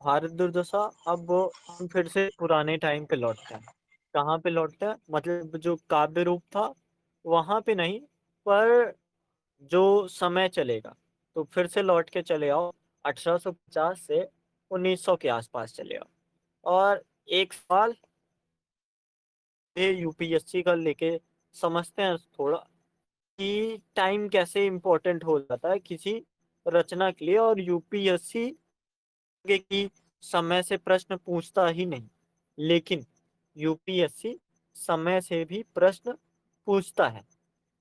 भारत दुर्दशा। अब हम फिर से पुराने टाइम पे लौटते हैं। कहाँ पे लौटते हैं? मतलब जो काव्य रूप था, वहाँ पे नहीं, पर जो समय चलेगा, तो फिर से लौट के चले आओ 1850 से 1900 के आसपास चले आओ। और एक सवाल ये यूपीएससी का लेके समझते हैं थोड़ा, कि टाइम कैसे इम्पोर्टेंट हो जाता है किसी रचना के लिए। और यूपीएससी आगे की समय से प्रश्न पूछता ही नहीं, लेकिन यूपीएससी समय से भी प्रश्न पूछता है।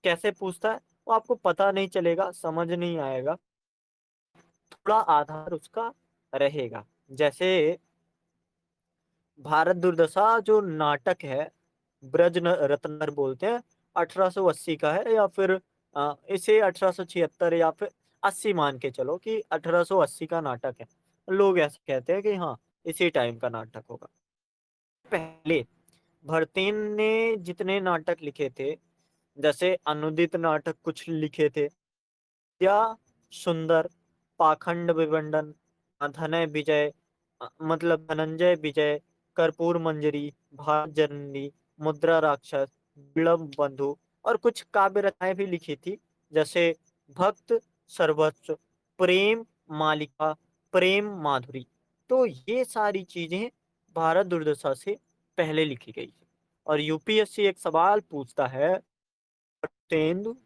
कैसे पूछता है वो आपको पता नहीं चलेगा, समझ नहीं आएगा, थोड़ा आधार उसका रहेगा। जैसे भारत दुर्दशा जो नाटक है, रत्नकर बोलते हैं, 1880 का है, या फिर इसे 1876 या फिर 80 मान के चलो कि 1880 का नाटक है। लोग ऐसे कहते हैं कि हाँ, इसी टाइम का नाटक होगा। पहले भरतेन ने जितने नाटक लिखे थे, जैसे अनुदित नाटक कुछ लिखे थे, या सुंदर, पाखंड विभंडन, धनय विजय, मतलब धनंजय विजय, कर्पूर मंजरी, भारत जननी, मुद्रा राक्षस, विलंब बंधु, और कुछ काव्य रचनाएं भी लिखी थी, जैसे भक्त सर्वस्व, प्रेम मालिका, प्रेम माधुरी। तो ये सारी चीजें भारत दुर्दशा से पहले लिखी गई है। और यूपीएससी एक सवाल पूछता है, तेंदु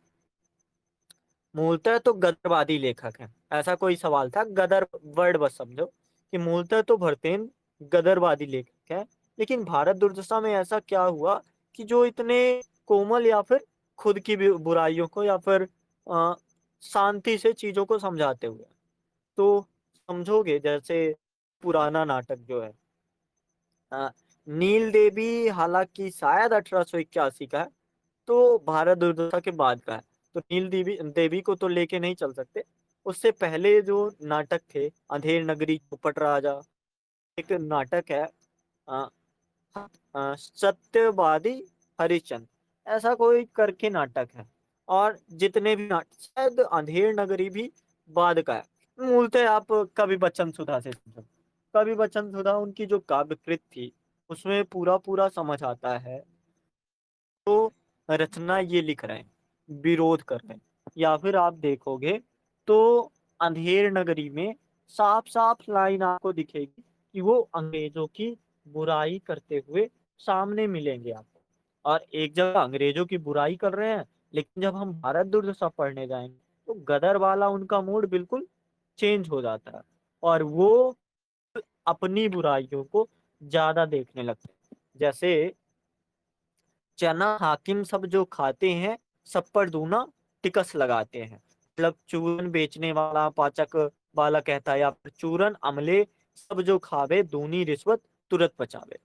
मूलतः तो गदरवादी लेखक है, ऐसा कोई सवाल था। गदर वर्ड बस समझो कि मूलतः तो भरतेन गदरवादी लेखक है, लेकिन भारत दुर्दशा में ऐसा क्या हुआ कि जो इतने कोमल, या फिर खुद की बुराइयों को, या फिर अ, शांति से चीजों को समझाते हुए। तो समझोगे, जैसे पुराना नाटक जो है, अ, नील देवी, हालांकि शायद 1881 का है, तो भारत दुर्दशा के बाद का है। तो नील देवी देवी को तो लेके नहीं चल सकते। उससे पहले जो नाटक थे, अंधेर नगरी, चौपट राजा, एक नाटक है, अ, सत्यवादी हरिश्चंद्र, ऐसा कोई करके नाटक है। और जितने भी नाटक, शायद अंधेर नगरी भी बाद का है। मूलतः आप कवि बच्चन सुधा से समझो। कवि बच्चन सुधा उनकी जो काव्य कृत थी, उसमें पूरा पूरा समझ आता है। तो रचना ये लिख रहे हैं, विरोध कर रहे हैं। या फिर आप देखोगे तो अंधेर नगरी में साफ साफ लाइन आपको दिखेगी कि वो अंग्रेजों की बुराई करते हुए सामने मिलेंगे आपको। और एक जगह अंग्रेजों की बुराई कर रहे हैं, लेकिन जब हम भारत दुर्दशा पढ़ने जाएंगे तो गदर वाला उनका मूड बिल्कुल चेंज हो जाता है, और वो अपनी बुराइयों को ज्यादा देखने लगते हैं। जैसे चना हाकिम सब जो खाते हैं, सब पर दूना टिकस लगाते हैं। मतलब चूरन बेचने वाला पाचक वाला कहता है, या फिर चूरन अमले सब जो खावे, दूनी रिश्वत तुरंत पचावे।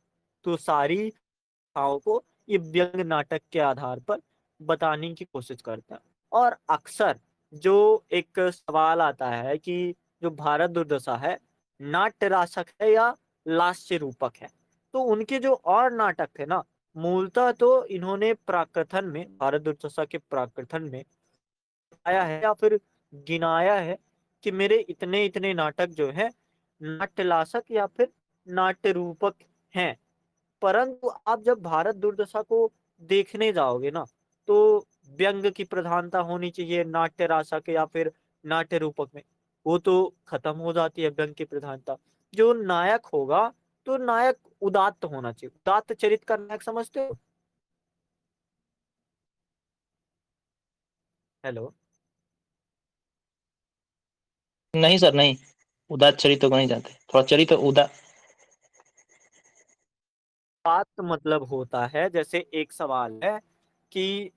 तो सारी कथाओं को ये व्यंग नाटक के आधार पर बताने की कोशिश करता है। और अक्सर जो एक सवाल आता है कि जो भारत दुर्दशा है, नाट्य रासक है या लास्य रूपक है। तो उनके जो और नाटक थे ना, मूलतः तो इन्होंने प्राकृतन में, भारत दुर्दशा के प्राकृतन में आया है, या फिर गिनाया है कि मेरे इतने इतने नाटक जो है नाट्यलासक या फिर नाट्य रूपक हैं। परंतु आप जब भारत दुर्दशा को देखने जाओगे ना, तो व्यंग की प्रधानता होनी चाहिए नाट्य रासक या फिर नाट्य रूपक में, वो तो खत्म हो जाती है व्यंग की प्रधानता। जो नायक होगा, तो नायक उदात्त होना चाहिए। उदात्त चरित्र का नायक समझते हो? हेलो। नहीं सर, नहीं। उदात चरित्र को नहीं जाते, थोड़ा चरित्र उदा। उदात्त मतलब होता है, जैसे एक सवाल है कि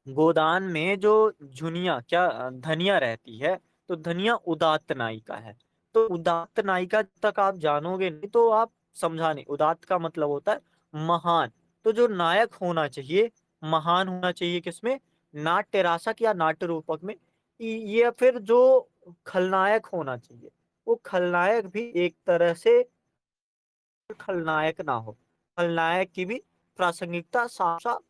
गोदान में जो झुनिया क्या धनिया रहती है, तो धनिया उदात्त नायिका है। तो उदात्त नायिका जब तक आप जानोगे नहीं, तो आप समझा नहीं। उदात्त का मतलब होता है महान। तो जो नायक होना चाहिए, महान होना चाहिए किसमें? नाट्य रासक या नाट्य रूपक में। ये फिर जो खलनायक होना चाहिए, वो खलनायक भी एक तरह से खलनायक ना हो, खलनायक की भी प्रासंगिकता साफ साफ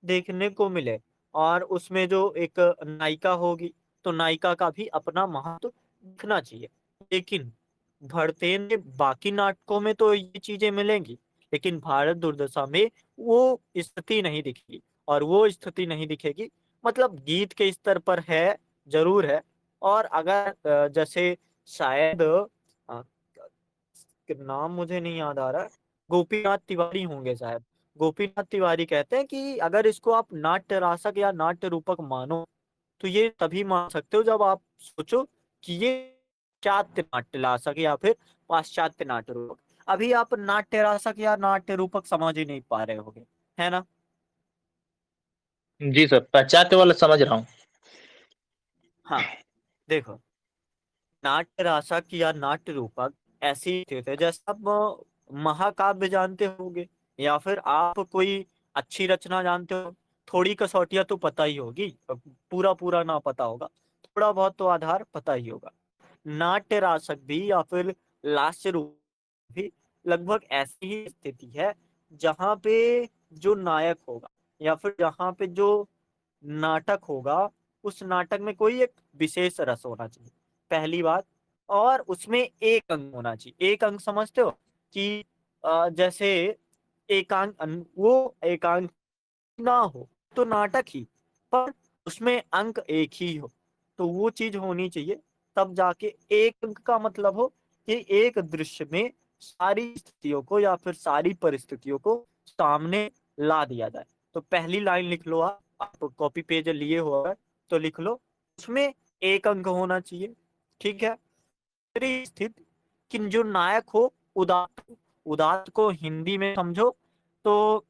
देखने को मिले। और उसमें जो एक नायिका होगी, तो नायिका का भी अपना महत्व दिखना चाहिए। लेकिन भरतेन के बाकी नाटकों में तो ये चीजें मिलेंगी, लेकिन भारत दुर्दशा में वो स्थिति नहीं दिखेगी। और वो स्थिति नहीं दिखेगी मतलब गीत के स्तर पर है, जरूर है। और अगर जैसे शायद नाम मुझे नहीं याद आ रहा है, गोपीनाथ तिवारी होंगे शायद। गोपीनाथ तिवारी कहते हैं कि अगर इसको आप नाट्य रासक या नाट्य रूपक मानो, तो ये तभी मान सकते हो जब आप सोचो कि ये पाश्चात्य नाट्य रासक या फिर पाश्चात्य नाट्य रूपक। अभी आप नाट्य रासक या नाट्य रूपक समझ ही नहीं पा रहे होगे, है ना? जी सर, पाश्चात्य वाला समझ रहा हूँ। हाँ, देखो, नाट्य रासक या नाट्य रूपक ऐसी चीज है जैसे आप महाकाव्य जानते होंगे, या फिर आप कोई अच्छी रचना जानते हो। थोड़ी कसौटियां तो पता ही होगी, पूरा पूरा ना पता होगा, थोड़ा बहुत तो आधार पता ही होगा। नाट्य रासक भी या फिर लास्य रूप भी लगभग ऐसी ही स्थिति है, जहां पे जो नायक होगा या फिर जहां पे जो नाटक होगा, उस नाटक में कोई एक विशेष रस होना चाहिए, पहली बात। और उसमें एक अंग होना चाहिए। एक अंग समझते हो कि जैसे एकांक वो एकांक ना हो तो नाटक ही, पर उसमें अंक एक ही हो, तो वो चीज होनी चाहिए। तब जाके एक अंक का मतलब हो कि एक दृश्य में सारी स्थितियों को या फिर सारी परिस्थितियों को सामने ला दिया जाए। तो पहली लाइन लिख लो, आप कॉपी पेज लिए हो अगर तो लिख लो, उसमें एक अंक होना चाहिए। ठीक है। दूसरी स्थिति कि जो नायक हो उदात्त हो। उदात्त को हिंदी में समझो तो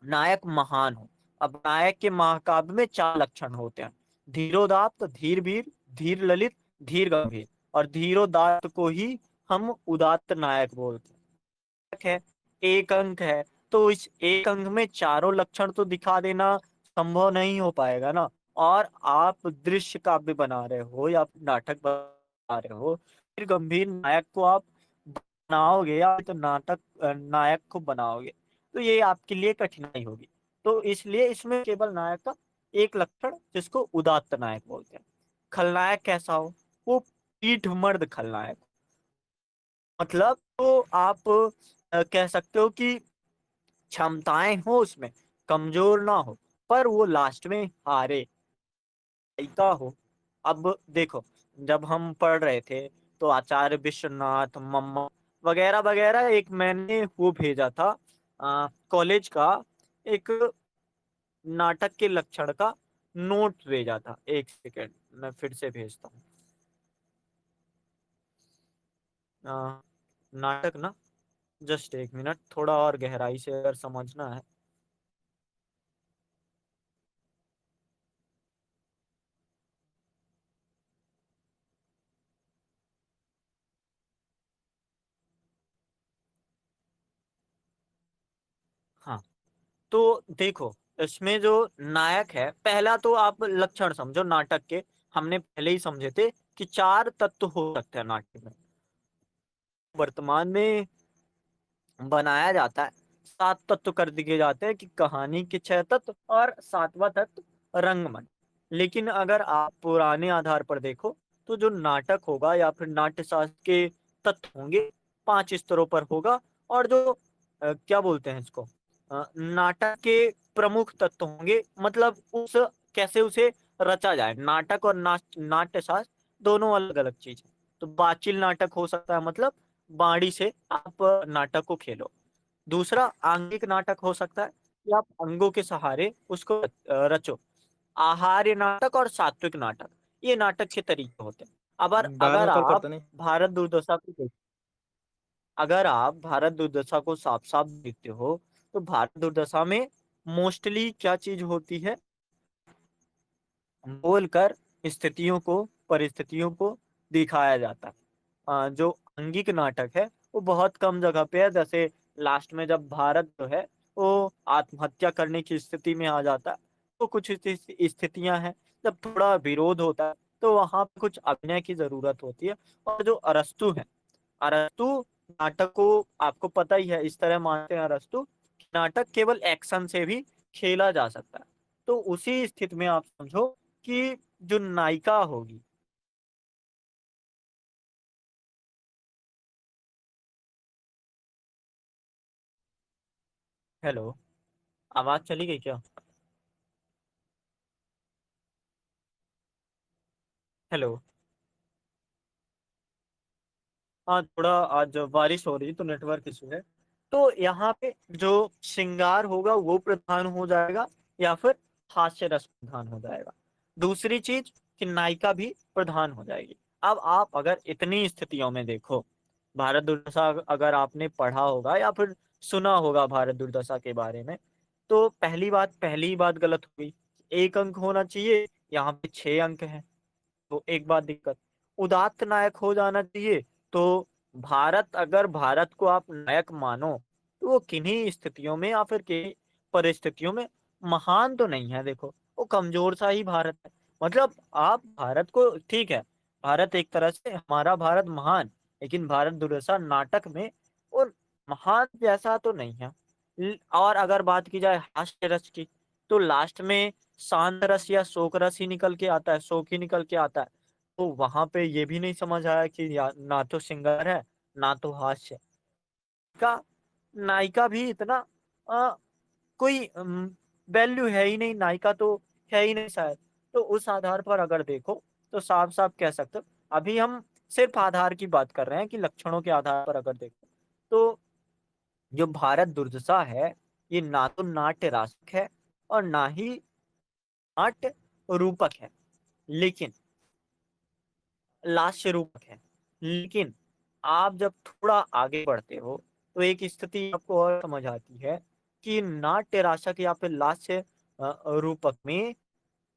नायक महान हो। अब नायक के महाकाव्य में चार लक्षण होते हैं: धीरोदात्त, धीर वीर, धीर ललित, धीर गंभीर। और धीरोदात्त को ही हम उदात्त नायक बोलते हैं। है, एक अंक है, तो इस एक अंक में चारों लक्षण तो दिखा देना संभव नहीं हो पाएगा ना। और आप दृश्य काव्य बना रहे हो या नाटक बना रहे हो, फिर गंभीर नायक को आप बनाओगे या तो नाटक नायक को बनाओगे, तो ये आपके लिए कठिनाई होगी। तो इसलिए इसमें केवल नायक का एक लक्षण, जिसको उदात्त नायक बोलते हैं। खलनायक कैसा हो? वो पीठ मर्द खलनायक, मतलब तो आप कह सकते हो कि क्षमताएं हो उसमें, कमजोर ना हो, पर वो लास्ट में हारे का हो। अब देखो, जब हम पढ़ रहे थे तो आचार्य विश्वनाथ, मम्मा वगैरह वगैरह, एक मैंने वो भेजा था कॉलेज का एक नाटक के लक्षण का नोट भेजा था। एक सेकेंड, मैं फिर से भेजता हूँ। नाटक ना, जस्ट एक मिनट, थोड़ा और गहराई से अगर समझना है। हाँ, तो देखो, इसमें जो नायक है, पहला तो आप लक्षण समझो नाटक के। हमने पहले ही समझे थे कि चार तत्व हो सकते हैं नाटक में। वर्तमान में बनाया जाता है, सात तत्व कर दिए जाते हैं कि कहानी के छह तत्व और सातवां तत्व रंगमंच। लेकिन अगर आप पुराने आधार पर देखो, तो जो नाटक होगा या फिर नाट्य शास्त्र के तत्व होंगे, पांच स्तरों पर होगा। और जो क्या बोलते हैं इसको, नाटक के प्रमुख तत्व होंगे, मतलब उस कैसे उसे रचा जाए। नाटक और नाट्य शास्त्र दोनों अलग अलग चीज है। तो बाचिल नाटक हो सकता है, मतलब बाणी से आप नाटक को खेलो। दूसरा आंगिक नाटक हो सकता है कि आप अंगों के सहारे उसको रचो। आहार्य नाटक और सात्विक नाटक, ये नाटक के तरीके होते हैं। अगर बाद अगर में कॉल आप करता नहीं। भारत दुर्दशा को देख अगर आप भारत दुर्दशा को साफ साफ देखते हो, तो भारत दुर्दशा में मोस्टली क्या चीज होती है, बोलकर स्थितियों को, परिस्थितियों को दिखाया जाता है। जो अंगिक नाटक है वो बहुत कम जगह पे है। जैसे लास्ट में जब भारत जो है वो आत्महत्या करने की स्थिति में आ जाता है, तो कुछ स्थितियां हैं जब थोड़ा विरोध होता है, तो वहां पे कुछ अभिनय की जरूरत होती है। और जो अरस्तु है, अरस्तु नाटक को, आपको पता ही है, इस तरह मानते हैं अरस्तु कि नाटक केवल एक्शन से भी खेला जा सकता है। तो उसी स्थिति में आप समझो कि जो नायिका होगी, हेलो, आवाज चली गई क्या? हेलो। हाँ, थोड़ा आज बारिश हो रही है तो नेटवर्क इशू है। तो यहाँ पे जो श्रृंगार होगा वो प्रधान हो जाएगा, या फिर हास्य रस प्रधान हो जाएगा। दूसरी चीज कि नायिका भी प्रधान हो जाएगी। अब आप अगर इतनी स्थितियों में देखो, भारत दुर्दशा अगर आपने पढ़ा होगा या फिर सुना होगा भारत दुर्दशा के बारे में, तो पहली बात गलत हुई। एक अंक होना चाहिए, यहाँ पे 6 अंक है। तो एक बात दिक्कत, उदात्त नायक हो जाना चाहिए। तो अगर भारत को आप नायक मानो, तो वो किन्हीं स्थितियों में या फिर किन्हीं परिस्थितियों में महान तो नहीं है। देखो, वो कमजोर सा ही भारत है। मतलब आप भारत को, ठीक है, भारत एक तरह से हमारा भारत महान, लेकिन भारत दुर्दशा नाटक में वो महान जैसा तो नहीं है। और अगर बात की जाए हास्य रस की, तो लास्ट में शांत रस या शोक रस ही निकल के आता है, शोक ही निकल के आता है। तो वहां पे ये भी नहीं समझ आया कि ना तो सिंगर है, ना तो हास्य का। नायिका भी इतना आ, कोई वैल्यू है ही नहीं, नायिका तो है ही नहीं शायद। तो उस आधार पर अगर देखो, तो साफ साफ कह सकते हो। अभी हम सिर्फ आधार की बात कर रहे हैं कि लक्षणों के आधार पर अगर देखो, तो जो भारत दुर्दशा है, ये ना तो नाट्य रासक है और ना ही नाट्य रूपक है, लेकिन लास्य रूपक है। लेकिन आप जब थोड़ा आगे बढ़ते हो, तो एक स्थिति आपको और समझ आती है कि नाट्य रासक या फिर लास्य रूपक में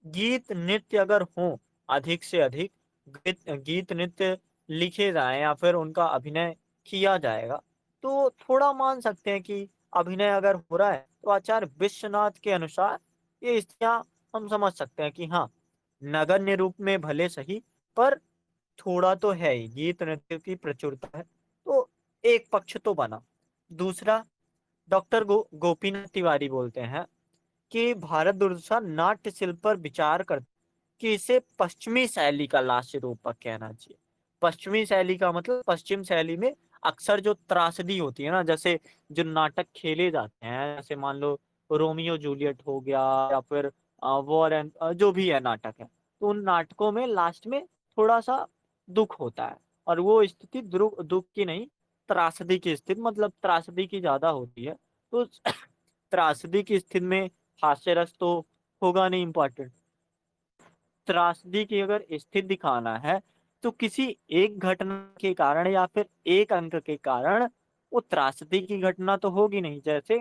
गीत नृत्य अगर हो अधिक से अधिक, गीत नृत्य लिखे जाए या फिर उनका अभिनय किया जाएगा, तो थोड़ा मान सकते हैं कि अभिनय अगर हो रहा है तो आचार्य विश्वनाथ के अनुसार ये स्थितियां हम समझ सकते हैं कि हाँ, नगण्य रूप में भले सही, पर थोड़ा तो है ही, गीत नृत्य की प्रचुरता है। तो एक पक्ष तो बना। दूसरा, डॉक्टर गोपीनाथ तिवारी बोलते हैं कि भारत दुर्दशा नाट्य शिल्प पर विचार कर, कि इसे पश्चिमी शैली का लास्य रूपक कहना चाहिए। पश्चिमी शैली का मतलब, पश्चिम शैली में अक्सर जो त्रासदी होती है ना, जैसे जो नाटक खेले जाते हैं, जैसे मान लो रोमियो जूलियट हो गया, या फिर वॉर एंड जो भी है नाटक है, तो उन नाटकों में लास्ट में थोड़ा सा दुख होता है। और वो स्थिति दुख दुख की नहीं, त्रासदी की स्थिति, मतलब त्रासदी की ज्यादा होती है। तो त्रासदी की स्थिति में हास्य रस तो होगा नहीं इम्पोर्टेंट। त्रासदी की अगर स्थिति दिखाना है, तो किसी एक घटना के कारण या फिर एक अंक के कारण वो त्रासदी की घटना तो होगी नहीं। जैसे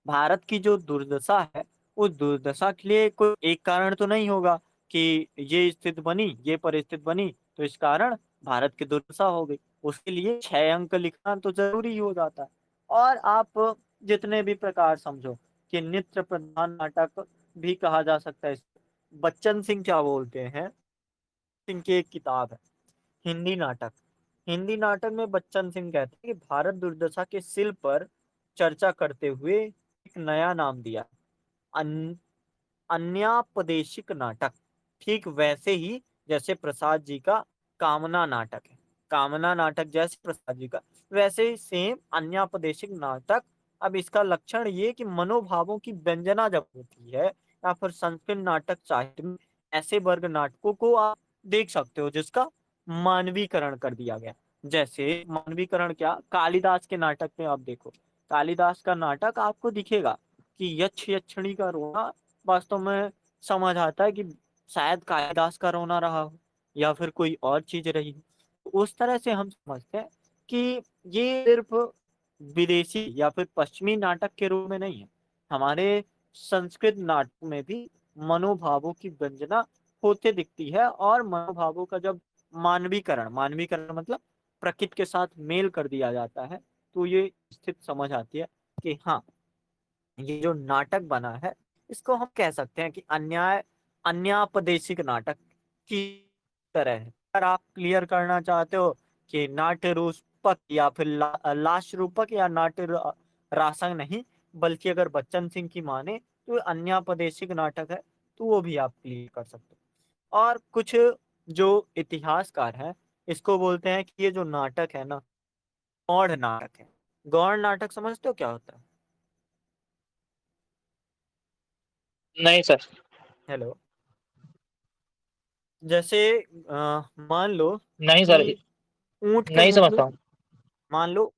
भारत की जो दुर्दशा है, उस दुर्दशा के लिए कोई एक कारण तो नहीं होगा कि ये स्थिति बनी, ये परिस्थिति बनी, तो इस कारण भारत की दुर्दशा हो गई। उसके लिए 6 अंक लिखना तो जरूरी ही हो जाता है। और आप जितने भी प्रकार समझो कि नृत्य प्रधान नाटक भी कहा जा सकता है। बच्चन सिंह क्या बोलते हैं, सिंह की एक किताब है हिंदी नाटक। हिंदी नाटक में बच्चन सिंह कहते हैं कि भारत दुर्दशा के शिल्प पर चर्चा करते हुए एक नया नाम दिया, अन्यापदेशिक नाटक। ठीक वैसे ही जैसे प्रसाद जी का कामना नाटक है, कामना नाटक जैसे प्रसाद जी का, वैसे ही सेम अन्यापदेशिक नाटक। अब इसका लक्षण ये कि मनोभावों की व्यंजना जब होती है, या फिर संस्कृत नाटक साहित्य में ऐसे वर्ग नाटकों को आप देख सकते हो जिसका मानवीकरण कर दिया गया। जैसे मानवीकरण क्या, कालिदास के नाटक में आप देखो, कालिदास का नाटक आपको दिखेगा कि यक्ष यक्षिणी का रोना वास्तव में समझ आता है कि शायद कालिदास का रोना रहा हो, या फिर कोई और चीज रही हो। उस तरह से हम समझते हैं कि ये सिर्फ विदेशी या फिर पश्चिमी नाटक के रूप में नहीं है, हमारे संस्कृत नाटक में भी मनोभावों की व्यंजना होते दिखती है। और मनोभावों का जब मानवीकरण, मानवीकरण मतलब प्रकृति के साथ मेल कर दिया जाता है, तो ये स्थिति समझ आती है कि हाँ, ये जो नाटक बना है, इसको हम कह सकते हैं कि अन्यापदेशिक नाटक की तरह है। अगर आप क्लियर करना चाहते हो कि नाट्य रूपक या फिर लाश रूपक या नाट्य रासंग नहीं, बल्कि अगर बच्चन सिंह की माने तो अन्यापदेशिक नाटक है, तो वो भी आप क्लियर कर सकते हो। और कुछ जो इतिहासकार हैं, इसको बोलते हैं कि ये जो नाटक है ना, गौड़ नाटक है। गौड़ नाटक समझते हो क्या होता है? नहीं सर। हेलो। जैसे मान लो नहीं कि सर। ऊंट के नहीं मुंह में, समझता हूँ। मान लो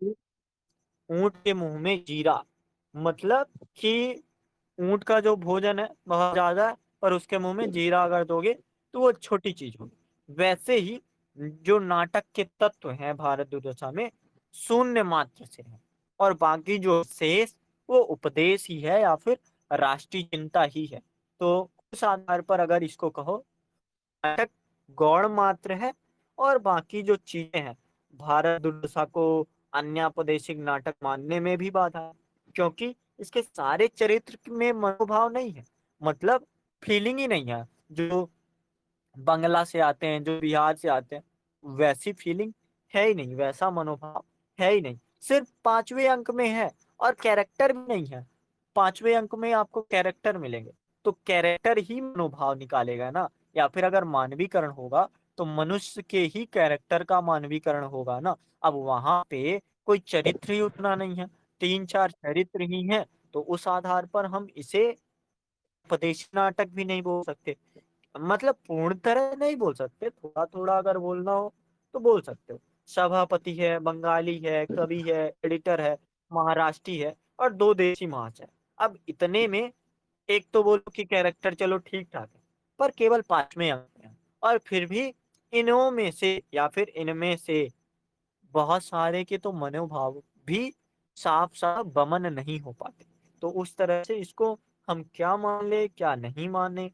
ऊंट के मुंह में जीरा, मतलब कि ऊंट का जो भोजन है बहुत ज्यादा है, पर उसके मुंह में जीरा अगर दोगे तो वो छोटी चीज होगी। वैसे ही जो नाटक के तत्व हैं भारत दुर्दशा में, शून्य मात्र से है, और बाकी जो शेष वो उपदेश ही है या फिर राष्ट्रीय चिंता ही है। तो उस आधार पर अगर इसको कहो, नाटक गौण मात्र है, और बाकी जो चीजें हैं भारत दुर्दशा को अन्यापदेशिक नाटक मानने में भी बाधा है, क्योंकि इसके सारे चरित्र में मनोभाव नहीं है, मतलब फीलिंग ही नहीं है। जो बंगला से आते हैं, जो बिहार से आते हैं, वैसी फीलिंग है ही नहीं, वैसा मनोभाव है ही नहीं। सिर्फ पांचवें अंक में है, और कैरेक्टर भी नहीं है। पांचवें अंक में आपको कैरेक्टर मिलेंगे, तो कैरेक्टर ही मनोभाव निकालेगा ना। या फिर अगर मानवीकरण होगा तो मनुष्य के ही कैरेक्टर का मानवीकरण होगा ना। अब वहां पे कोई चरित्र ही उतना नहीं है, तीन चार चरित्र ही हैं। तो उस आधार पर हम इसे उपदेश नाटक भी नहीं बोल सकते, मतलब पूर्ण तरह नहीं बोल सकते, थोड़ा थोड़ा अगर बोलना हो तो बोल सकते हो। सभापति है, बंगाली है, कवि है, एडिटर है, महाराष्ट्री है, और दो देशी महाज है। अब इतने में एक तो बोलो कि कैरेक्टर चलो ठीक ठाक है, पर केवल पांचवें अंक में है। और फिर भी इनों में से या फिर इनमें से बहुत सारे के तो मनोभाव भी साफ साफ बमन नहीं हो पाते। तो उस तरह से इसको हम क्या मान ले क्या नहीं माने,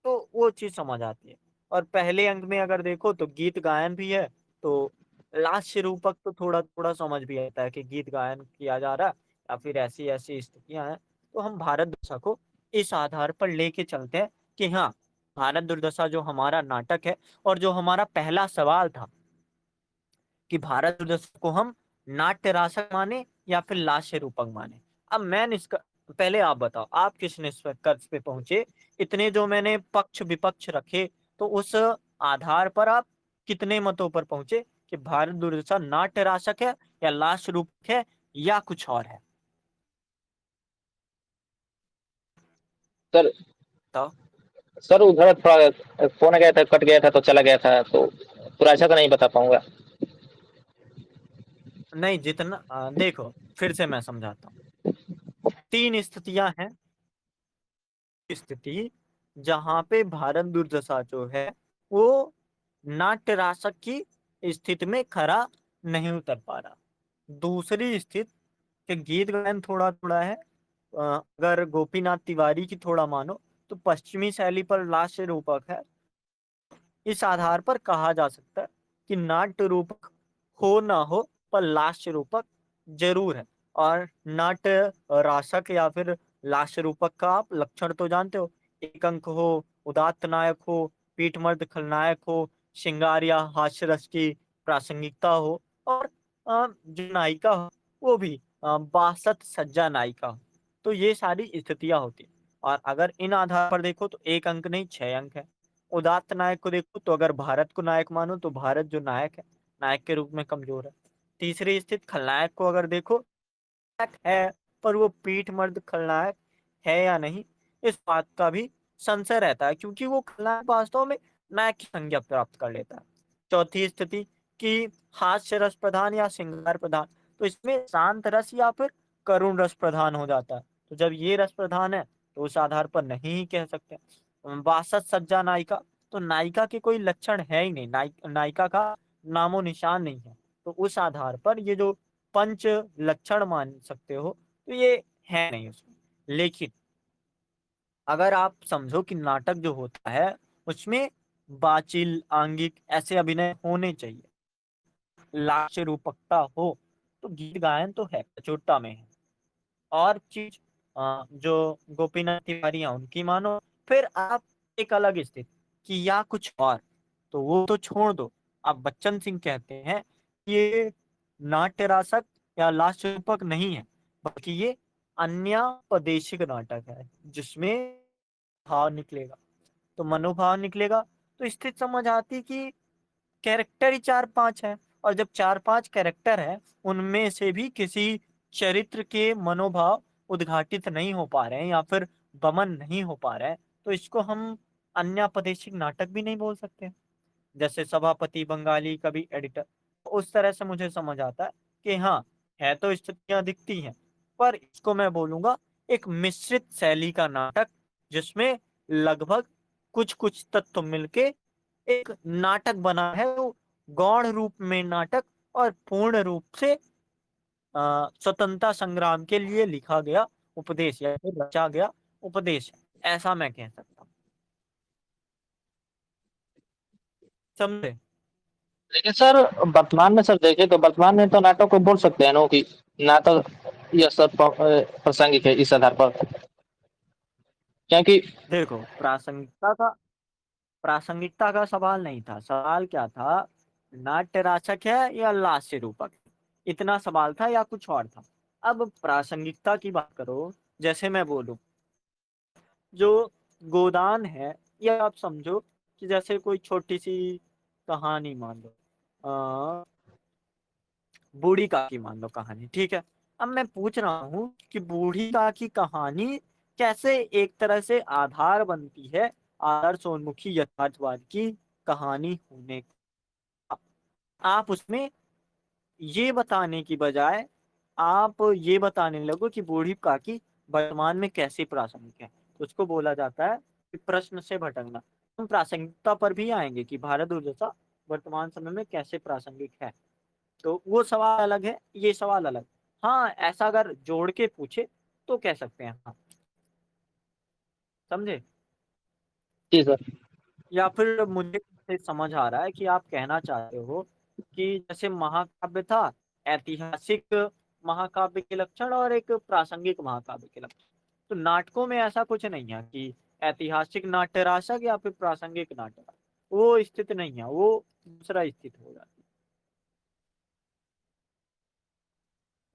तो वो चीज समझ आती है। और पहले अंक में अगर देखो तो गीत गायन भी है, तो लास्य रूपक तो थोड़ा थोड़ा समझ भी आता है कि गीत गायन किया जा रहा है, या फिर ऐसी ऐसी स्थितियां हैं। तो हम भारत दुर्दशा को इस आधार पर लेके चलते हैं कि हाँ, भारत दुर्दशा जो हमारा नाटक है, और जो हमारा पहला सवाल था कि भारत दुर्दशा को हम नाट्य रासक माने या फिर लास्य रूपक माने। अब मैं इसका, पहले आप बताओ आप किस निष्कर्ष पे पहुंचे। इतने जो मैंने पक्ष विपक्ष रखे, तो उस आधार पर आप कितने मतों पर पहुंचे कि भारत दुर्दशा नाट्य रासक है, या लास्य रूपक है, या कुछ और है? सर बताओ। सर उधर थोड़ा फोन गया था, कट गया था तो चला गया था, तो पूरा अच्छा तो नहीं बता पाऊंगा। नहीं, जितना देखो, फिर से मैं समझाता हूँ। तीन स्थितियां हैं। स्थिति जहां पे भारत दुर्दशा जो है वो नाट्य रासक की स्थिति में खरा नहीं उतर पा रहा। दूसरी स्थिति कि गीत गायन थोड़ा थोड़ा है, अगर गोपीनाथ तिवारी की थोड़ा मानो तो पश्चिमी शैली पर लास्य रूपक है। इस आधार पर कहा जा सकता है कि नाट्य रूपक हो ना हो, पर लास्य रूपक जरूर है। और नाट्य रासक या फिर लास्य रूपक का आप लक्षण तो जानते हो। एक अंक हो, उदात्त नायक हो, पीठमर्द खलनायक हो, श्रृंगार या हास्य रस की प्रासंगिकता हो, और जो नायिका हो वो भी बासत सज्जा नायिका हो। तो ये सारी स्थितियां होती हैं। और अगर इन आधार पर देखो तो एक अंक नहीं, छह अंक है। उदात्त नायक को देखो तो अगर भारत को नायक मानो तो भारत जो नायक है, नायक के रूप में कमजोर है। तीसरी स्थिति खलनायक को अगर देखो, नायक है, पर वो पीठ मर्द खलनायक है या नहीं, इस बात का भी संशय रहता है, क्योंकि वो खलनायक वास्तव में नायक की संज्ञा प्राप्त कर लेता है। चौथी स्थिति कि हास्य रस प्रधान या श्रृंगार प्रधान, तो इसमें शांत रस या फिर करुण रस प्रधान हो जाता है। तो जब ये रस प्रधान है तो उस आधार पर नहीं ही कह सकते। वासत सज्जा नायिका, तो नायिका के कोई लक्षण है ही नहीं, नायिका का नामो निशान नहीं है। तो उस आधार पर ये जो पंच लक्षण मान सकते हो, तो ये है नहीं उसमें। लेकिन अगर आप समझो कि नाटक जो होता है उसमें बाचिल आंगिक ऐसे अभिनय होने चाहिए, लाक्ष्य रूपकता हो, तो गीत गायन तो है, प्रचुरता में है। और चीज जो गोपीनाथ तिवारी हैं उनकी मानो, फिर आप एक अलग स्थिति कि या कुछ और, तो वो तो छोड़ दो। अब बच्चन सिंह कहते हैं कि ये नाट्य रासक या लास्य रूपक नहीं है, बल्कि ये अन्यापदेशिक नाटक है, जिसमें भाव निकलेगा, तो मनोभाव निकलेगा। तो स्थिति समझ आती कि कैरेक्टर ही चार पांच है, और जब चार पांच कैरेक्टर है उनमें से भी किसी चरित्र के मनोभाव उद्घाटित नहीं हो पा रहे हैं, या फिर वमन नहीं हो पा रहा है, तो इसको हम अन्यापदेशिक नाटक भी नहीं बोल सकते। जैसे सभापति बंगाली कवि एडिटर, उस तरह से मुझे समझ आता है कि हाँ, है तो स्थितियां दिखती हैं, पर इसको मैं बोलूंगा एक मिश्रित शैली का नाटक, जिसमें लगभग कुछ कुछ तत्व मिलके एक नाटक बना है, वो गौण रूप में नाटक और पूर्ण रूप से स्वतंत्रता संग्राम के लिए लिखा गया उपदेश या फिर रचा गया उपदेश है, ऐसा मैं कह सकता हूँ। समझे? लेकिन सर वर्तमान में सर देखें तो वर्तमान में तो नाटक को बोल सकते हैं ना कि नाटक यह सब प्रासंगिक है इस आधार पर, क्योंकि देखो, प्रासंगिकता का सवाल नहीं था, सवाल क्या था, नाट्य राचक है या लास्य रूपक, इतना सवाल था या कुछ और था। अब प्रासंगिकता की बात करो, जैसे मैं बोलूं, जो गोदान है, या आप समझो कि जैसे कोई छोटी सी कहानी मान लो, बूढ़ी काकी मान लो कहानी, ठीक है। अब मैं पूछ रहा हूँ कि बूढ़ी काकी कहानी कैसे एक तरह से आधार बनती है आदर्शोन्मुखी यथार्थवाद की कहानी होने का। आप उसमें ये बताने की बजाय आप ये बताने लगो कि बूढ़ी काकी वर्तमान में कैसे प्रासंगिक है, तो उसको बोला जाता है कि प्रश्न से भटकना। हम प्रासंगिकता पर भी आएंगे कि भारत दुर्दशा वर्तमान समय में कैसे प्रासंगिक है, तो वो सवाल अलग है, ये सवाल अलग। हाँ, ऐसा अगर जोड़ के पूछे तो कह सकते हैं, हाँ। समझे? जी सर। या फिर मुझे से समझ आ रहा है कि आप कहना चाहते हो कि जैसे महाकाव्य था, ऐतिहासिक महाकाव्य के लक्षण और एक प्रासंगिक महाकाव्य के लक्षण, तो नाटकों में ऐसा कुछ नहीं है कि ऐतिहासिक नाट्य राशक या फिर प्रासंगिक नाट्य राशक। वो स्थिति नहीं है, वो दूसरा स्थिति हो जाती है।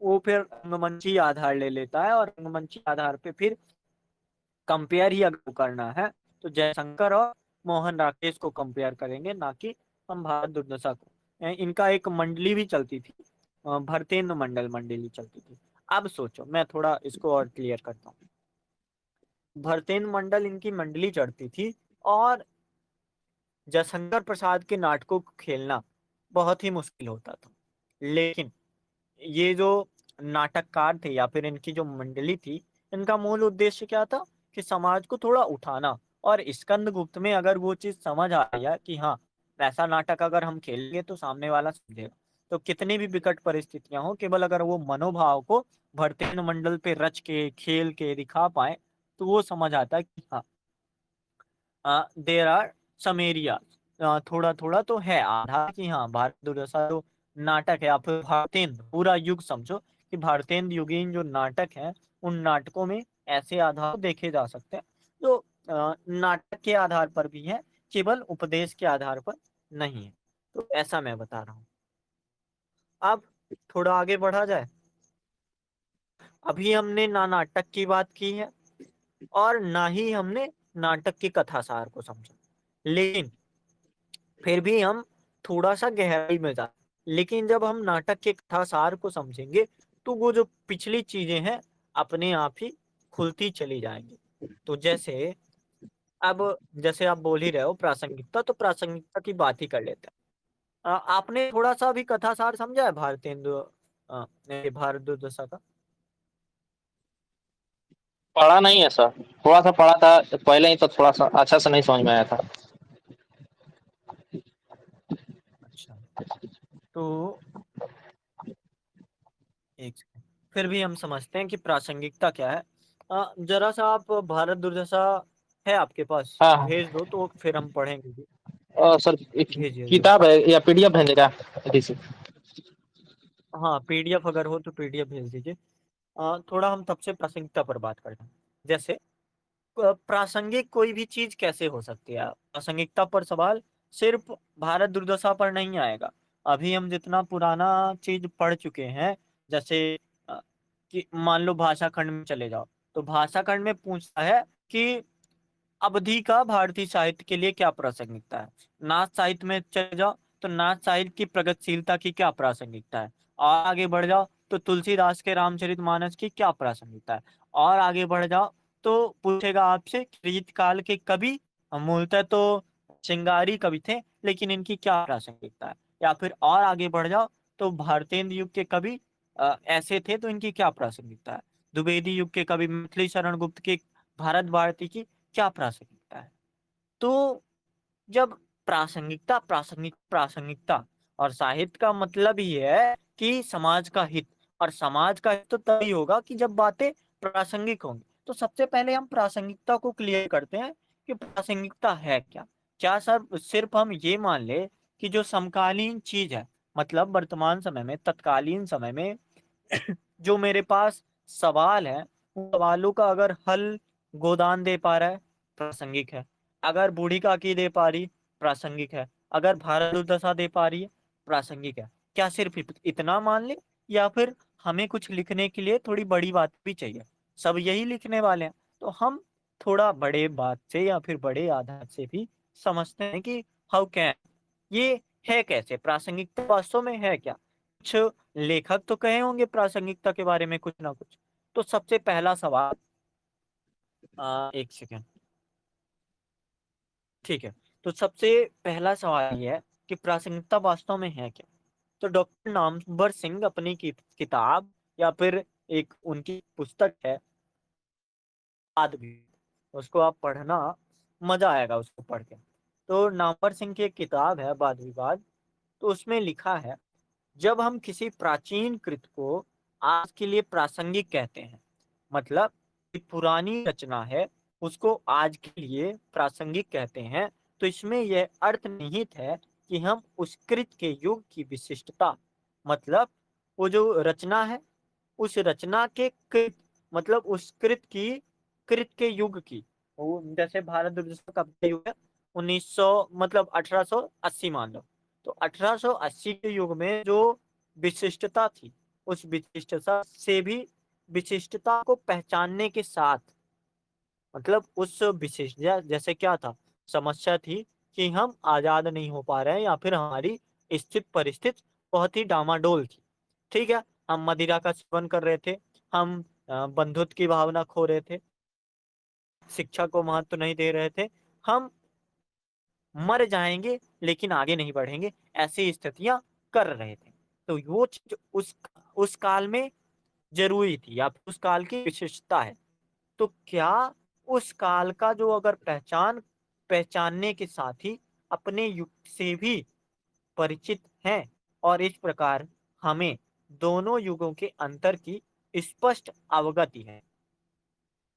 वो फिर रंगमंची आधार ले लेता है, और रंगमंची आधार पे फिर कंपेयर ही अगर करना है तो जयशंकर और मोहन राकेश को कंपेयर करेंगे, ना कि हम भारत दुर्दशा को। इनका एक मंडली भी चलती थी, भरतेंदु मंडल मंडली चलती थी। अब सोचो, मैं थोड़ा इसको और क्लियर करता हूँ। भरतेंदु मंडल इनकी मंडली चढ़ती थी, और जयशंकर प्रसाद के नाटकों को खेलना बहुत ही मुश्किल होता था। लेकिन ये जो नाटककार थे या फिर इनकी जो मंडली थी, इनका मूल उद्देश्य क्या था कि समाज को थोड़ा उठाना। और स्कंदगुप्त में अगर वो चीज समझ आ गया कि हाँ, ऐसा नाटक अगर हम खेलेंगे तो सामने वाला समझेगा, तो कितनी भी विकट परिस्थितियां हो, केवल अगर वो मनोभाव को भरतेन मंडल पे रच के खेल के दिखा पाए, तो वो समझ आता है कि हाँ, देर आर सम एरियाज, थोड़ा थोड़ा तो है आधार कि हाँ, भारत दुर्दशा जो नाटक है, या फिर भारतेंद्र पूरा युग समझो कि भारतेंद्र युगीन जो नाटक है, उन नाटकों में ऐसे आधार देखे जा सकते हैं जो नाटक के आधार पर भी है, केवल उपदेश के आधार पर नहीं है। तो ऐसा मैं बता रहा हूँ। अब थोड़ा आगे बढ़ा जाए। अभी हमने ना नाटक की बात की है, और ना ही हमने नाटक की कथा सार को समझा, लेकिन फिर भी हम थोड़ा सा गहराई में जा, लेकिन जब हम नाटक के कथा सार को समझेंगे, तो वो जो पिछली चीजें हैं अपने आप ही खुलती चली जाएंगी। तो जैसे, अब जैसे आप बोल ही रहे हो प्रासंगिकता, तो प्रासंगिकता की बात ही कर लेते हैं। आपने थोड़ा सा भी कथा सार समझा है भारतेंदु भारत दुर्दशा का? पढ़ा नहीं है सर, थोड़ा सा पढ़ा था पहले ही, तो थोड़ा सा अच्छा से नहीं समझ में आया था। अच्छा, तो एक सेकंड, फिर भी हम समझते हैं कि प्रासंगिकता क्या है। जरा सा आप भारत दुर्दशा है आपके पास, हाँ। भेज दो तो फिर हम पढ़ेंगे भी। सर भेजिए जरा। किताब है या पीडीएफ भेजेगा अभी से? हाँ, पीडीएफ अगर हो तो पीडीएफ भेज दीजिए। थोड़ा हम तब से प्रासंगिकता पर बात करते हैं। जैसे प्रासंगिक कोई भी चीज कैसे हो सकती है, प्रासंगिकता पर सवाल सिर्फ भारत दुर्दशा पर नहीं आएगा। अभी हम जितना पुराना चीज पढ़ चुके हैं, जैसे अ, कि मान लो भाषा खंड में चले जाओ, तो भाषा खंड में पूछता है कि अवधि का भारतीय साहित्य के लिए क्या प्रासंगिकता है। नाथ साहित्य में चले जाओ, तो नाथ साहित्य की प्रगतिशीलता की क्या प्रासंगिकता है। और आगे बढ़ जाओ तो तुलसीदास के रामचरितमानस की क्या प्रासंगिकता है। और आगे बढ़ जाओ तो पूछेगा आपसे रीतकाल के कवि मूलतः तो श्रृंगारी कवि थे, लेकिन इनकी क्या प्रासंगिकता है? या फिर और आगे बढ़ जाओ तो भारतेंद्र युग के कवि ऐसे थे तो इनकी क्या प्रासंगिकता है? द्विवेदी युग के कवि मिथिली शरण गुप्त के भारत भारती की क्या प्रासंगिकता है? तो जब प्रासंगिकता और साहित्य का मतलब ही है कि समाज का हित, और समाज का हित तो तभी होगा कि जब बातें प्रासंगिक होंगी। तो सबसे पहले हम प्रासंगिकता को क्लियर करते हैं कि प्रासंगिकता है क्या। क्या सर सिर्फ हम ये मान ले कि जो समकालीन चीज है, मतलब वर्तमान समय में, तत्कालीन समय में जो मेरे पास सवाल है, उन सवालों का अगर हल गोदान दे पा रहा है, प्रासंगिक है। अगर बूढ़ी काकी दे पा रही, प्रासंगिक है। अगर भारत दुर्दशा दे पा रही है, प्रासंगिक है। क्या सिर्फ इतना मान ले, या फिर हमें कुछ लिखने के लिए थोड़ी बड़ी बात भी चाहिए? सब यही लिखने वाले हैं, तो हम थोड़ा बड़े बात से या फिर बड़े आधार से भी समझते हैं कि हाउ कैन, ये है कैसे, प्रासंगिकता वास्तव में है क्या। कुछ लेखक तो कहे होंगे प्रासंगिकता के बारे में कुछ ना कुछ। तो सबसे पहला सवाल, एक सेकेंड, ठीक है। तो सबसे पहला सवाल ये है कि प्रासंगिकता वास्तव में है क्या। तो डॉक्टर नामवर सिंह अपनी किताब या फिर एक उनकी पुस्तक है बाद भी, उसको आप पढ़ना, मजा आएगा उसको पढ़ के। तो नामवर सिंह की एक किताब है वाद विवाद, तो उसमें लिखा है, जब हम किसी प्राचीन कृत को आज के लिए प्रासंगिक कहते हैं, मतलब कि पुरानी रचना है उसको आज के लिए प्रासंगिक कहते हैं, तो इसमें यह अर्थ निहित है कि हम उस कृत के युग की विशिष्टता, मतलब वो जो रचना है, उस रचना के कृत, मतलब उस कृत के युग की, वो जैसे भारत दुर्दशा कब का युग है, 1900 मतलब 1880 मान लो। तो 1880 के युग में जो विशिष्टता थी, उस विशिष्टता से भी, विशिष्टता को पहचानने के साथ, मतलब उस विशेष जैसे क्या था, समस्या थी कि हम आजाद नहीं हो पा रहे हैं, या फिर हमारी स्थित परिस्थिति बहुत ही डामाडोल थी। ठीक है, हम मदिरा का सेवन कर रहे थे, हम बंधुत्व की भावना खो रहे थे, शिक्षा को महत्व नहीं दे रहे थे, हम मर जाएंगे लेकिन आगे नहीं बढ़ेंगे, ऐसी स्थितियां कर रहे थे। तो वो चीज उस काल में जरूरी थी, या फिर उस काल की विशेषता है। तो क्या उस काल का जो अगर पहचानने के साथ ही अपने युग से भी परिचित हैं, और इस प्रकार हमें दोनों युगों के अंतर की स्पष्ट अवगति है।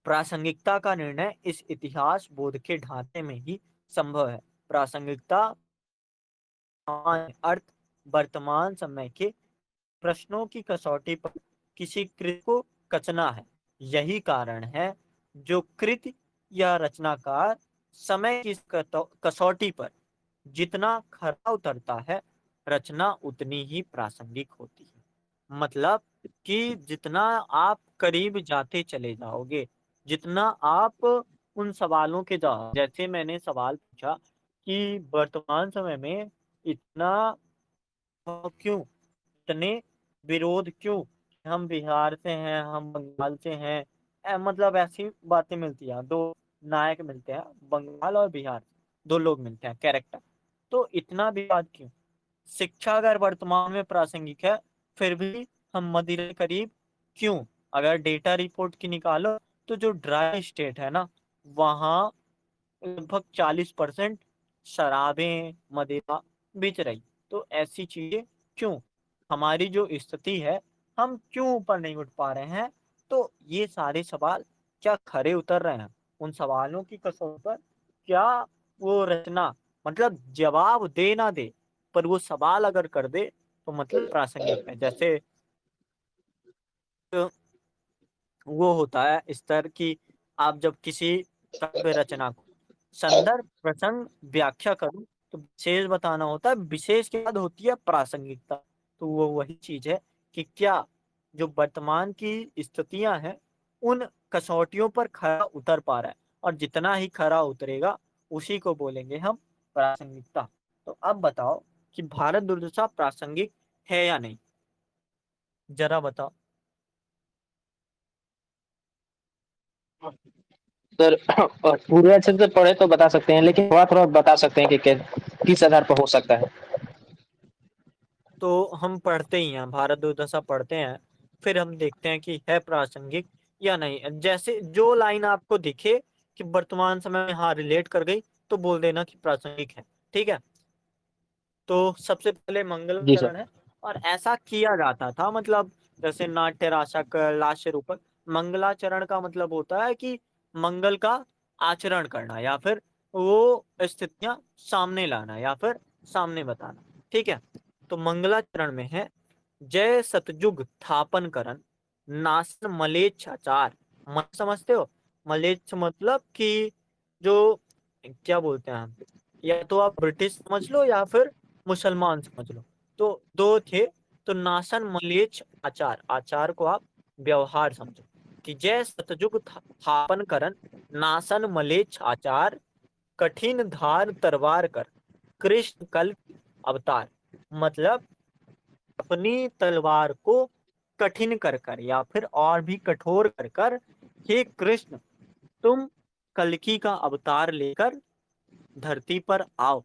प्रासंगिकता का निर्णय इस इतिहास बोध के ढांचे में ही संभव है। प्रासंगिकता अर्थ वर्तमान समय के प्रश्नों की कसौटी पर किसी कृत को कचना है। यही कारण है जो कृत या रचनाकार समय की कसौटी पर जितना खरा उतरता है, रचना उतनी ही प्रासंगिक होती है। मतलब कि जितना आप करीब जाते चले जाओगे, जितना आप उन सवालों के जवाब, जैसे मैंने सवाल पूछा कि वर्तमान समय में इतना क्यों, इतने विरोध क्यों, हम बिहार से हैं, हम बंगाल से हैं, मतलब ऐसी बातें मिलती हैं, दो नायक मिलते हैं, बंगाल और बिहार, दो लोग मिलते हैं कैरेक्टर, तो इतना विवाद क्यों? शिक्षा अगर वर्तमान में प्रासंगिक है, फिर भी हम मदिरा के करीब क्यों? अगर डेटा रिपोर्ट की निकालो, तो जो ड्राई स्टेट है ना, वहाँ लगभग 40% शराबें, मदिरा बिच रही। तो ऐसी चीजें क्यों, हमारी जो स्थिति है, हम क्यों ऊपर नहीं उठ पा रहे हैं? तो ये सारे सवाल क्या खरे उतर रहे हैं? उन सवालों की कसौटी पर क्या वो रचना, मतलब जवाब दे ना दे, पर वो सवाल अगर कर दे तो मतलब प्रासंगिक है। जैसे वो होता है स्तर कि आप जब किसी काव्य रचना को संदर्भ प्रसंग व्याख्या करूं, तो विशेष बताना होता है, विशेष के बाद होती है प्रासंगिकता। तो वो वही चीज है कि क्या जो वर्तमान की स्थितियां हैं, उन कसौटियों पर खरा उतर पा रहा है, और जितना ही खरा उतरेगा उसी को बोलेंगे हम प्रासंगिकता। तो अब बताओ कि भारत दुर्दशा प्रासंगिक है या नहीं, जरा बताओ। सर पूरे अच्छे से पढ़े तो बता सकते हैं, लेकिन थोड़ा थोड़ा बता सकते हैं कि किस आधार पर हो सकता है। तो हम पढ़ते ही हैं, भारत दुर्दशा पढ़ते हैं, फिर हम देखते हैं कि है प्रासंगिक या नहीं। जैसे जो लाइन आपको दिखे कि वर्तमान समय में हाँ रिलेट कर गई, तो बोल देना कि प्रासंगिक है। ठीक है, तो सबसे पहले जी सर। मंगलाचरण है। और ऐसा किया जाता था, मतलब जैसे नाट्य राशक लास्य रूपक। मंगलाचरण का मतलब होता है कि मंगल का आचरण करना, या फिर वो स्थितियां सामने लाना, या फिर सामने बताना। ठीक है, तो मंगलाचरण में है, जय सतयुग थापन करन, नासन मलेच्छ आचार। समझते हो? मलेच्छ मतलब कि जो, क्या बोलते हैं हम, या तो आप ब्रिटिश समझ लो या फिर मुसलमान समझ लो। तो दो थे। तो नासन मलेच्छ आचार, आचार को आप व्यवहार समझो, कि जय सतयुग थापन करन, नासन मलेच्छ आचार, कठिन धार तरवार कर, कृष्ण कल अवतार। मतलब अपनी तलवार को कठिन कर कर, या फिर और भी कठोर कर कर, हे कृष्ण, तुम कल्कि का अवतार लेकर धरती पर आओ।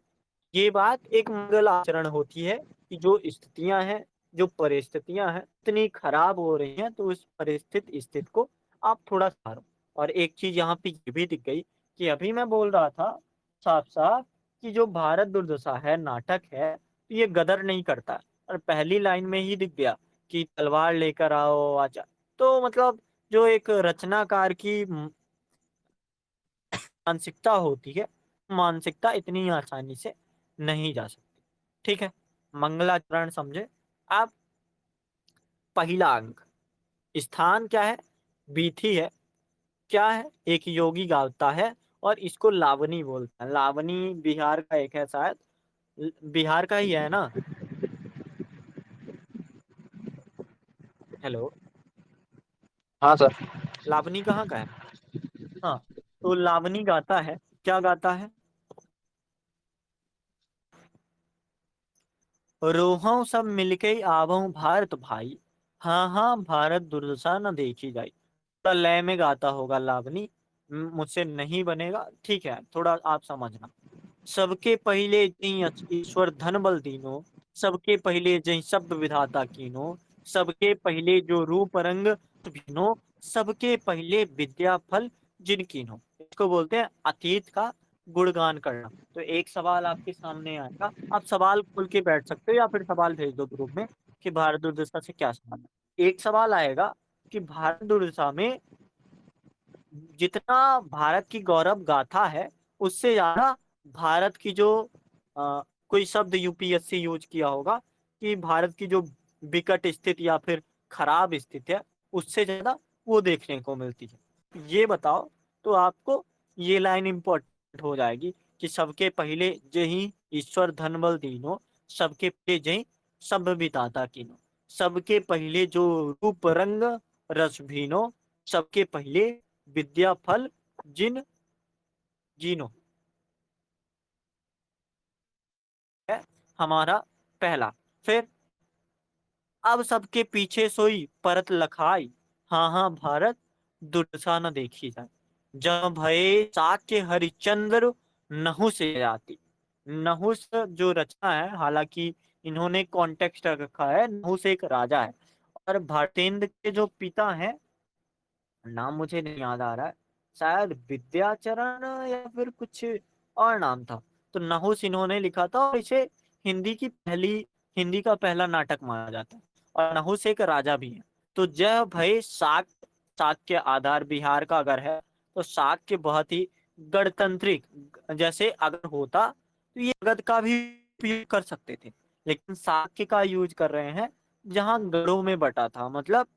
ये बात एक मंगल आचरण होती है, कि जो स्थितियां हैं, जो परिस्थितियां हैं इतनी खराब हो रही हैं, तो उस परिस्थिति स्थिति को आप थोड़ा सुधारो। और एक चीज यहाँ पे ये भी दिख गई, कि अभी मैं बोल रहा था साफ साफ कि जो भारत दुर्दशा है नाटक है, तो ये गदर नहीं करता। और पहली लाइन में ही दिख गया कि तलवार लेकर आओ आचा। तो मतलब जो एक रचनाकार की मानसिकता होती है, मानसिकता इतनी आसानी से नहीं जा सकती। ठीक है, मंगलाचरण समझे आप। पहला अंक, स्थान क्या है? बीथी है। क्या है? एक योगी गाता है, और इसको लावनी बोलते हैं। लावनी बिहार का एक है शायद, बिहार का ही है ना? हेलो, हाँ सर। लावनी कहाँ का है? हाँ, तो लावनी गाता है। क्या गाता है? रोहों सब मिलके आवहूं भारत भाई, हाँ हाँ भारत दुर्दशा न देखी जाई। थोड़ा लय में गाता होगा लावनी, मुझसे नहीं बनेगा। ठीक है, थोड़ा आप समझना। सबके पहले जई ईश्वर धन बल दीनो, सबके पहले जई शब्द विधाता कीनो, सबके पहले जो रूप रंग भीनो, सबके पहले विद्या फल जिन कीनो। इसको बोलते हैं अतीत का गुणगान करना। तो एक सवाल आपके सामने आएगा, आप सवाल खोल के बैठ सकते हो, या फिर सवाल भेज दो ग्रुप में कि भारत दुर्दशा से क्या सवाल है। एक सवाल आएगा कि भारत दुर्दशा में जितना भारत की गौरव गाथा है, उससे ज्यादा भारत की जो कोई शब्द यूपीएससी यूज किया होगा, कि भारत की जो विकट स्थिति या फिर खराब स्थिति है, उससे ज्यादा वो देखने को मिलती है। ये बताओ, तो आपको ये लाइन इंपॉर्टेंट हो जाएगी, कि सबके पहले जही ईश्वर धन बल दीनो, सबके पहले जही सब बिताता कीनो, सबके पहले जो रूप रंग रस भीनो, सबके पहले विद्या फल जिन जीनो। है हमारा पहला। फिर, अब सबके पीछे सोई परत लखाई, हाँ हाँ भारत दुर्दशा न देखी जाए। जब भये साक्य हरिश्चंद्र नहुस जाति। नहुस जो रचना है, हालांकि इन्होंने कॉन्टेक्स्ट रखा है, नहुस एक राजा है। और भारतेंद्र के जो पिता हैं, नाम मुझे नहीं याद आ रहा है, शायद विद्याचरण या फिर कुछ और नाम था। तो नहुस इन्होंने लिखा था, और इसे हिंदी की पहली हिंदी का पहला नाटक माना जाता है। और नहुस एक राजा भी है। तो जय भाई शाक, शाक के आधार बिहार का अगर है, तो शाक के बहुत ही गणतांत्रिक, जैसे अगर होता तो ये गद का भी उपयोग कर सकते थे, लेकिन शाक्य का यूज कर रहे हैं, जहां गढ़ों में बटा था। मतलब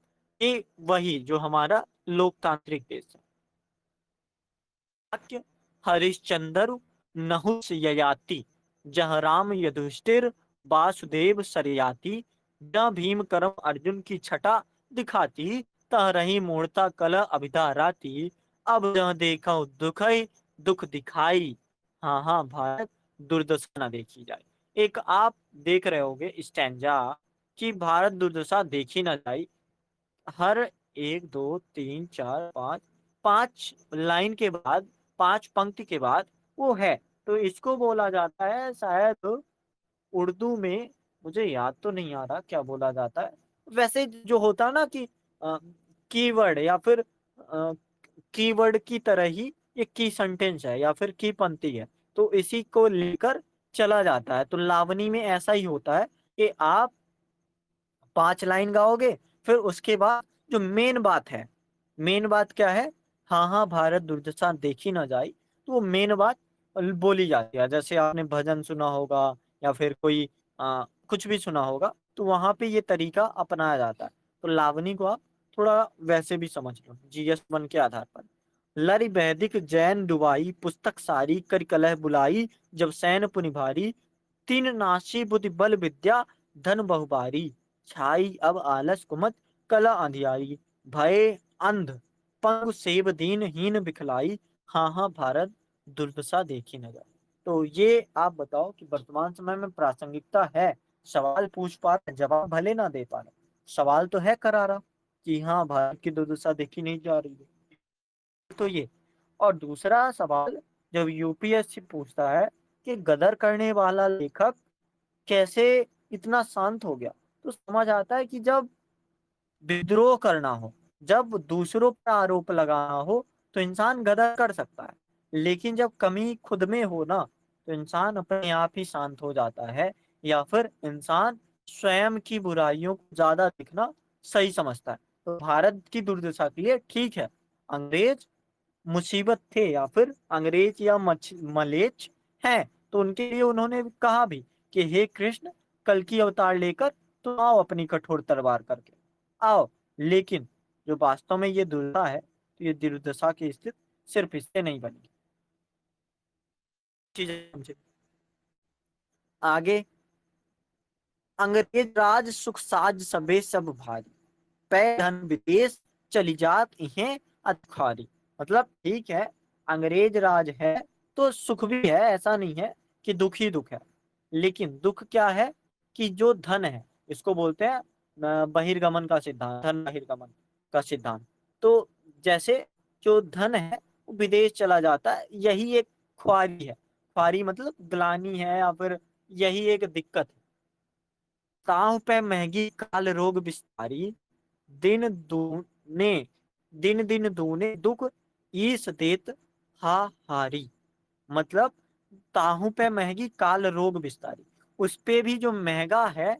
ये वही जो हमारा लोकतांत्रिक देश है। वाक्य, हरिश्चंद्र नहुस ययाति, जहाँ राम युधिष्ठिर वासुदेव सरयाति, जहाँ भीम करम अर्जुन की छटा दिखाती, तह रही मूर्ता कल अभिधा राती, अब जहाँ देखा दुख दुख दिखाई, हाँ हाँ भारत दुर्दशा न देखी जाए। एक आप देख रहे होगे स्टैंजा, कि भारत दुर्दशा देखी न जाए। हर एक दो तीन चार पाँच 5 लाइन के बाद, 5 पंक्ति के बाद वो है। तो इसको बोला जाता है शायद उर्दू में, मुझे याद तो नहीं आ रहा क्या बोला जाता है। वैसे जो होता है ना कि कीवर्ड या फिर कीवर्ड की तरह ही ये की सेंटेंस है या फिर की पंक्ति है, तो इसी को लेकर चला जाता है। तो लावनी में ऐसा ही होता है कि आप 5 लाइन गाओगे, फिर उसके बाद जो मेन बात है, मेन बात क्या है, हाँ हाँ भारत दुर्दशा देखी ना जाए, तो वो मेन बात बोली जाती है। जैसे आपने भजन सुना होगा या फिर कोई कुछ भी सुना होगा, तो वहां पे ये तरीका अपनाया जाता है। तो लावनी को आप थोड़ा वैसे भी समझ लो, GS1 के आधार पर। लरि वैदिक जैन डुबाई, पुस्तक सारी कर कलह बुलाई, जब सैन पुनि भारी, तीन नाशी बुद्धि बल विद्या, धन बहुबारी, छाई अब आलस कुमत कला अंधियारी, भय अंध पंग सेब दीन हीन बिखलाई, हाँ हाँ भारत दुर्दशा देखी न जाए। तो ये आप बताओ कि वर्तमान समय में प्रासंगिकता है, सवाल पूछ पा रहे, जवाब भले ना दे पा रहे, सवाल तो है करारा कि हाँ भारत की दुर्दशा देखी नहीं जा रही है। तो ये, और दूसरा सवाल जब यूपीएससी पूछता है कि गदर करने वाला लेखक कैसे इतना शांत हो गया, तो समझ आता है कि जब विद्रोह करना हो, जब दूसरों पर आरोप लगाना हो, तो इंसान गदर कर सकता है। लेकिन जब कमी खुद में हो ना, तो इंसान अपने आप ही शांत हो जाता है, या फिर इंसान स्वयं की बुराइयों को ज्यादा दिखना सही समझता है। तो भारत की दुर्दशा के लिए ठीक है, अंग्रेज मुसीबत थे या फिर अंग्रेज या मलेच्छ हैं, तो उनके लिए उन्होंने कहा भी कि हे कृष्ण, कल की अवतार लेकर तो आओ अपनी कठोर तलवार करके आओ। लेकिन जो वास्तव में ये दुर्दशा है, तो ये दुर्दशा की स्थिति सिर्फ इससे नहीं बनी। चीजें समझे आगे। अंग्रेज राज सुख साज सबे सब भारी, पै धन विदेश चली जात इहें अतखारी। मतलब ठीक है, अंग्रेज राज है तो सुख भी है, ऐसा नहीं है कि दुख ही दुख है। लेकिन दुख क्या है कि जो धन है, इसको बोलते हैं बहिर्गमन का सिद्धांत, धन बहिर्गमन का सिद्धांत। तो जैसे जो धन है वो विदेश चला जाता है, यही एक ख्वारी है। ख्वारी मतलब ग्लानी है या फिर यही एक दिक्कत है। ताव पे महंगी काल रोग विस्तारी, दिन दूने दिन दिन दूने दुख ईस देत हा हारी। मतलब ताहू पे महंगी काल रोग विस्तारी, उस पे भी जो महंगा है,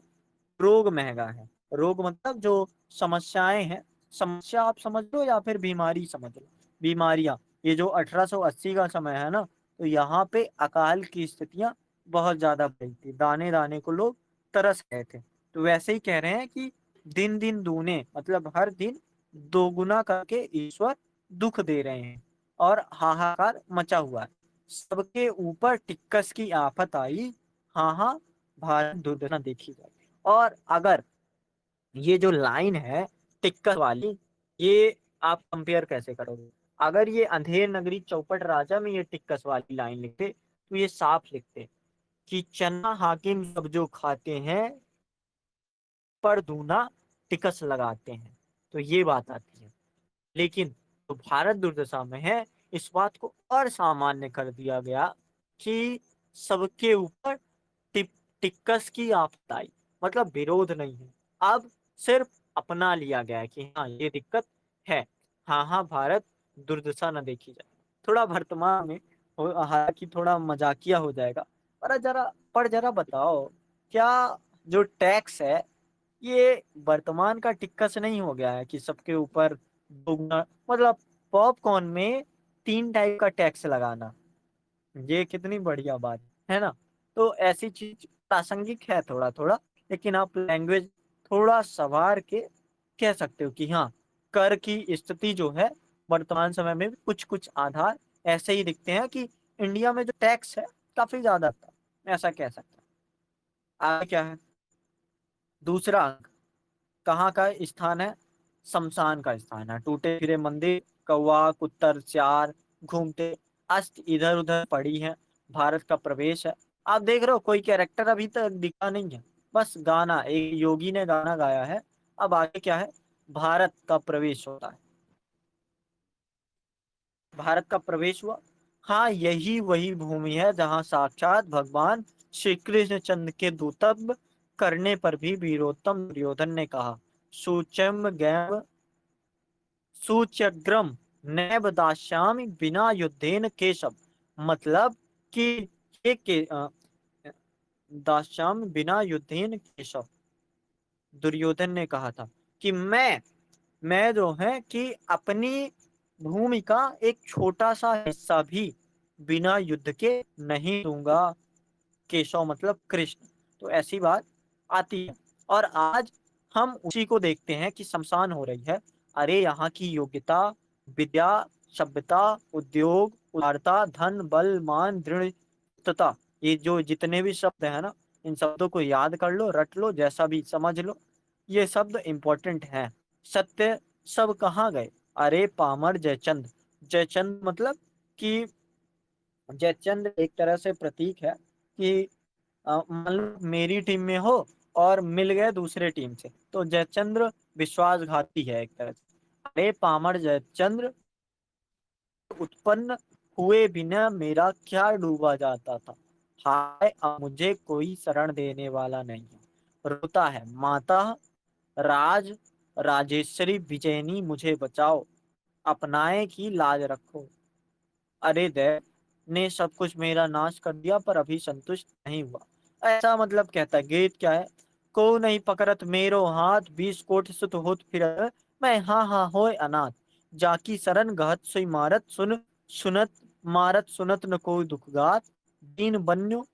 रोग महंगा है। रोग मतलब जो समस्याएं हैं, समस्या आप समझ लो या फिर बीमारी समझ लो, बीमारियां। ये जो 1880 का समय है ना, तो यहाँ पे अकाल की स्थितियां बहुत ज्यादा बढ़ी थी, दाने दाने को लोग तरस गए थे। तो वैसे ही कह रहे हैं कि दिन दिन दूने मतलब हर दिन दोगुना करके ईश्वर दुख दे रहे हैं और हाहाकार मचा हुआ है। सबके ऊपर टिक्कस की आफत आई, हाँ हाँ भारत दुर्दशा देखी जाए। और अगर ये जो लाइन है टिक्कर वाली, ये आप कंपेयर कैसे करोगे? अगर ये अंधेर नगरी चौपट राजा में ये टिक्कस वाली लाइन लिखते, तो ये साफ लिखते कि चन्ना हाकिम सब जो खाते हैं, पर दूना टिकस लगाते हैं। तो ये बात आती है। लेकिन तो भारत दुर्दशा में है, इस बात को और सामान्य कर दिया गया कि सबके ऊपर टिप टिक्कस की आफत आई, मतलब विरोध नहीं है, अब सिर्फ अपना लिया गया है कि हाँ ये दिक्कत है, हाँ हाँ भारत दुर्दशा न देखी जाए। थोड़ा वर्तमान में हालांकि थोड़ा मजाकिया हो जाएगा, पर जरा बताओ, क्या जो टैक्स है ये वर्तमान का टिक्कस नहीं हो गया है कि सबके ऊपर दोगुना, मतलब पॉपकॉर्न में 3 टाइप का टैक्स लगाना, ये कितनी बढ़िया बात है ना। तो ऐसी चीज प्रासंगिक है थोड़ा थोड़ा, लेकिन आप लैंग्वेज थोड़ा संवार के कह सकते हो कि हाँ, कर की स्थिति जो है वर्तमान समय में भी कुछ कुछ आधार ऐसे ही दिखते हैं कि इंडिया में जो टैक्स है काफी ज्यादा था, ऐसा कह सकते हैं। आगे क्या है? दूसरा अंक कहाँ का स्थान है? शमशान का स्थान है। टूटे फिरे मंदिर, कौवा कुत्तर चार घूमते अस्त इधर उधर पड़ी है, भारत का प्रवेश है। आप देख रहे हो कोई कैरेक्टर अभी तक दिखा नहीं है, बस गाना, एक योगी ने गाना गाया है। अब आगे क्या है? भारत का प्रवेश होता है। भारत का प्रवेश हुआ। हाँ, यही वही भूमि है जहाँ साक्षात भगवान श्री कृष्ण चंद्र के दूतत्व करने पर भी वीरोत्तम दुर्योधन ने कहा, सूचम गैम सूच्यग्रम नैव दास्यामि बिना युद्धेन केशव। मतलब कि दास्यामि बिना युद्धेन केशव, दुर्योधन ने कहा था कि मैं जो है कि अपनी भूमि का एक छोटा सा हिस्सा भी बिना युद्ध के नहीं दूंगा। केशव मतलब कृष्ण। तो ऐसी बात आती है। और आज हम उसी को देखते हैं कि शमशान हो रही है। अरे यहाँ की योग्यता, विद्या, सभ्यता, उद्योग, उदारता, धन, बल, मान, दृढ़ता, ये जो जितने भी शब्द है ना, इन शब्दों को याद कर लो, रट लो, जैसा भी समझ लो, ये शब्द इंपॉर्टेंट हैं। सत्य सब कहाँ गए? अरे पामर जयचंद। जयचंद मतलब कि जयचंद एक तरह से प्रतीक है कि मान लो मेरी टीम में हो और मिल गए दूसरे टीम से, तो जयचंद्र विश्वासघाती है एक तरह से। अरे पामर जयचंद्र, उत्पन्न हुए बिना मेरा क्या डूबा जाता था। हाय अब मुझे कोई शरण देने वाला नहीं है। रोता है माता राज राजेश्वरी विजयनी, मुझे बचाओ, अपनाए की लाज रखो। अरे दैव ने सब कुछ मेरा नाश कर दिया पर अभी संतुष्ट नहीं हुआ। ऐसा मतलब कहता है गीत क्या है? को नहीं पकड़त मेरो हाथ, 20 कोट सुत होत फिरत, मैं हाँ हाँ होए अनाथ, जाकी शरण गहत सोई मारत, सुनत मारत सुनत न कोई दुख गात, दीन बन्यो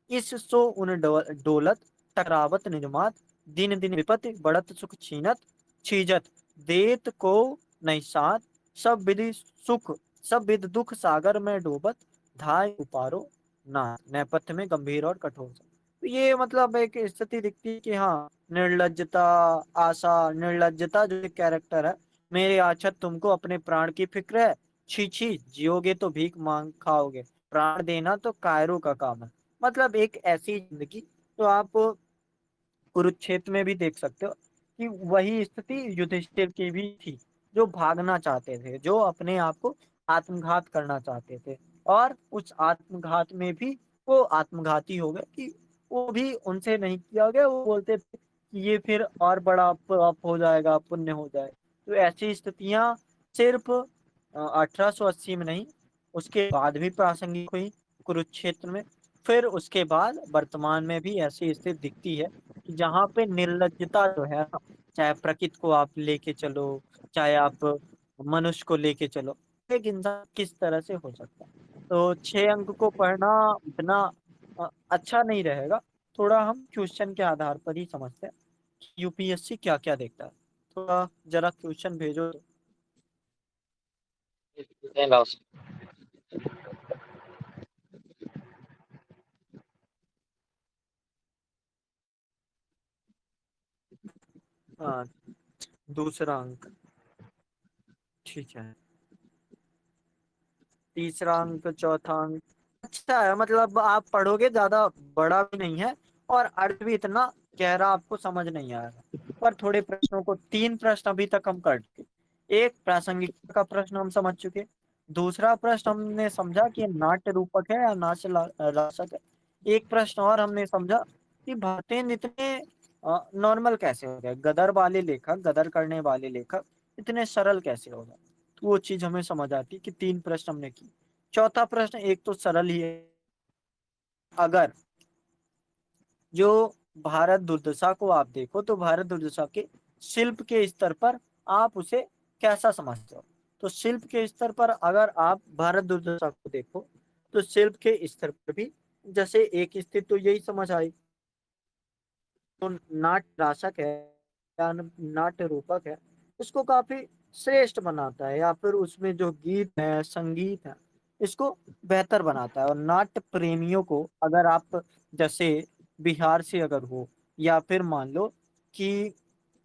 इस सो उन डोलत, टकरावत निजमात, दिन दिन विपत्ति बढ़त सुख छीनत, छीजत देत को नहीं साथ, सब विधि सुख सब विध दुख सागर में डूबत, धाय उपारो ना। नेपथ्य में गंभीर और कठोर। तो ये मतलब एक स्थिति दिखती है कि हाँ, निर्लज्जता, आशा, निर्लज्जता जो एक कैरेक्टर है, मेरे आछत तुमको अपने प्राण की फिक्र है, छी छी जियोगे तो भीख मांग खाओगे, प्राण देना तो कायरों का काम है। मतलब एक ऐसी जिंदगी। तो आप कुरुक्षेत्र में भी देख सकते हो कि वही स्थिति युधिष्ठिर की भी थी, जो भागना चाहते थे, जो अपने आप को आत्मघात करना चाहते थे। और उस आत्मघात में भी वो आत्मघाती हो गए कि वो भी उनसे नहीं किया गया। वो बोलते थे कि ये फिर और बड़ा पाप हो जाएगा, पुण्य हो जाए। तो ऐसी स्थितियां सिर्फ 1880 में नहीं, उसके बाद भी प्रासंगिक हुई कुरुक्षेत्र में। फिर उसके बाद वर्तमान में भी ऐसी स्थिति दिखती है कि जहाँ पे निर्लज्जता जो है ना, चाहे प्रकृति को आप लेके चलो, चाहे आप मनुष्य को लेके चलो, एक इंसान किस तरह से हो सकता है। तो 6 अंक को पढ़ना इतना अच्छा नहीं रहेगा। थोड़ा हम क्वेश्चन के आधार पर ही समझते हैं कि यूपीएससी क्या क्या देखता है। थोड़ा जरा क्वेश्चन भेजो तो। हाँ, दूसरा अंक। ठीक है। तीसरा अंक, चौथा अंक। अच्छा है, मतलब आप पढ़ोगे, ज्यादा बड़ा भी नहीं है और अर्थ भी इतना गहरा आपको समझ नहीं आएगा। पर थोड़े प्रश्नों को, 3 प्रश्न अभी तक हम कर चुके। एक प्रासंगिकता का प्रश्न हम समझ चुके। दूसरा प्रश्न हमने समझा कि नाट्य रूपक है या नाट्य राशक है। एक प्रश्न और हमने समझा कि भारतेंद्र इतने नॉर्मल कैसे हो गए, गदर वाले लेखक, गदर करने वाले लेखक इतने सरल कैसे हो गए। तो वो चीज हमें समझ आती कि 3 प्रश्न हमने की। चौथा प्रश्न एक तो सरल ही है। अगर जो भारत दुर्दशा को आप देखो, तो भारत दुर्दशा के शिल्प के स्तर पर आप उसे कैसा समझते हो? तो शिल्प के स्तर पर अगर आप भारत दुर्दशा को देखो, तो शिल्प के स्तर पर भी जैसे एक स्थिति तो यही समझ आई, तो नाट्य राशक है या नाट्य रूपक है, उसको काफी श्रेष्ठ बनाता है, या फिर उसमें जो गीत है, संगीत है, इसको बेहतर बनाता है। और नाट्य प्रेमियों को, अगर आप जैसे बिहार से अगर हो, या फिर मान लो कि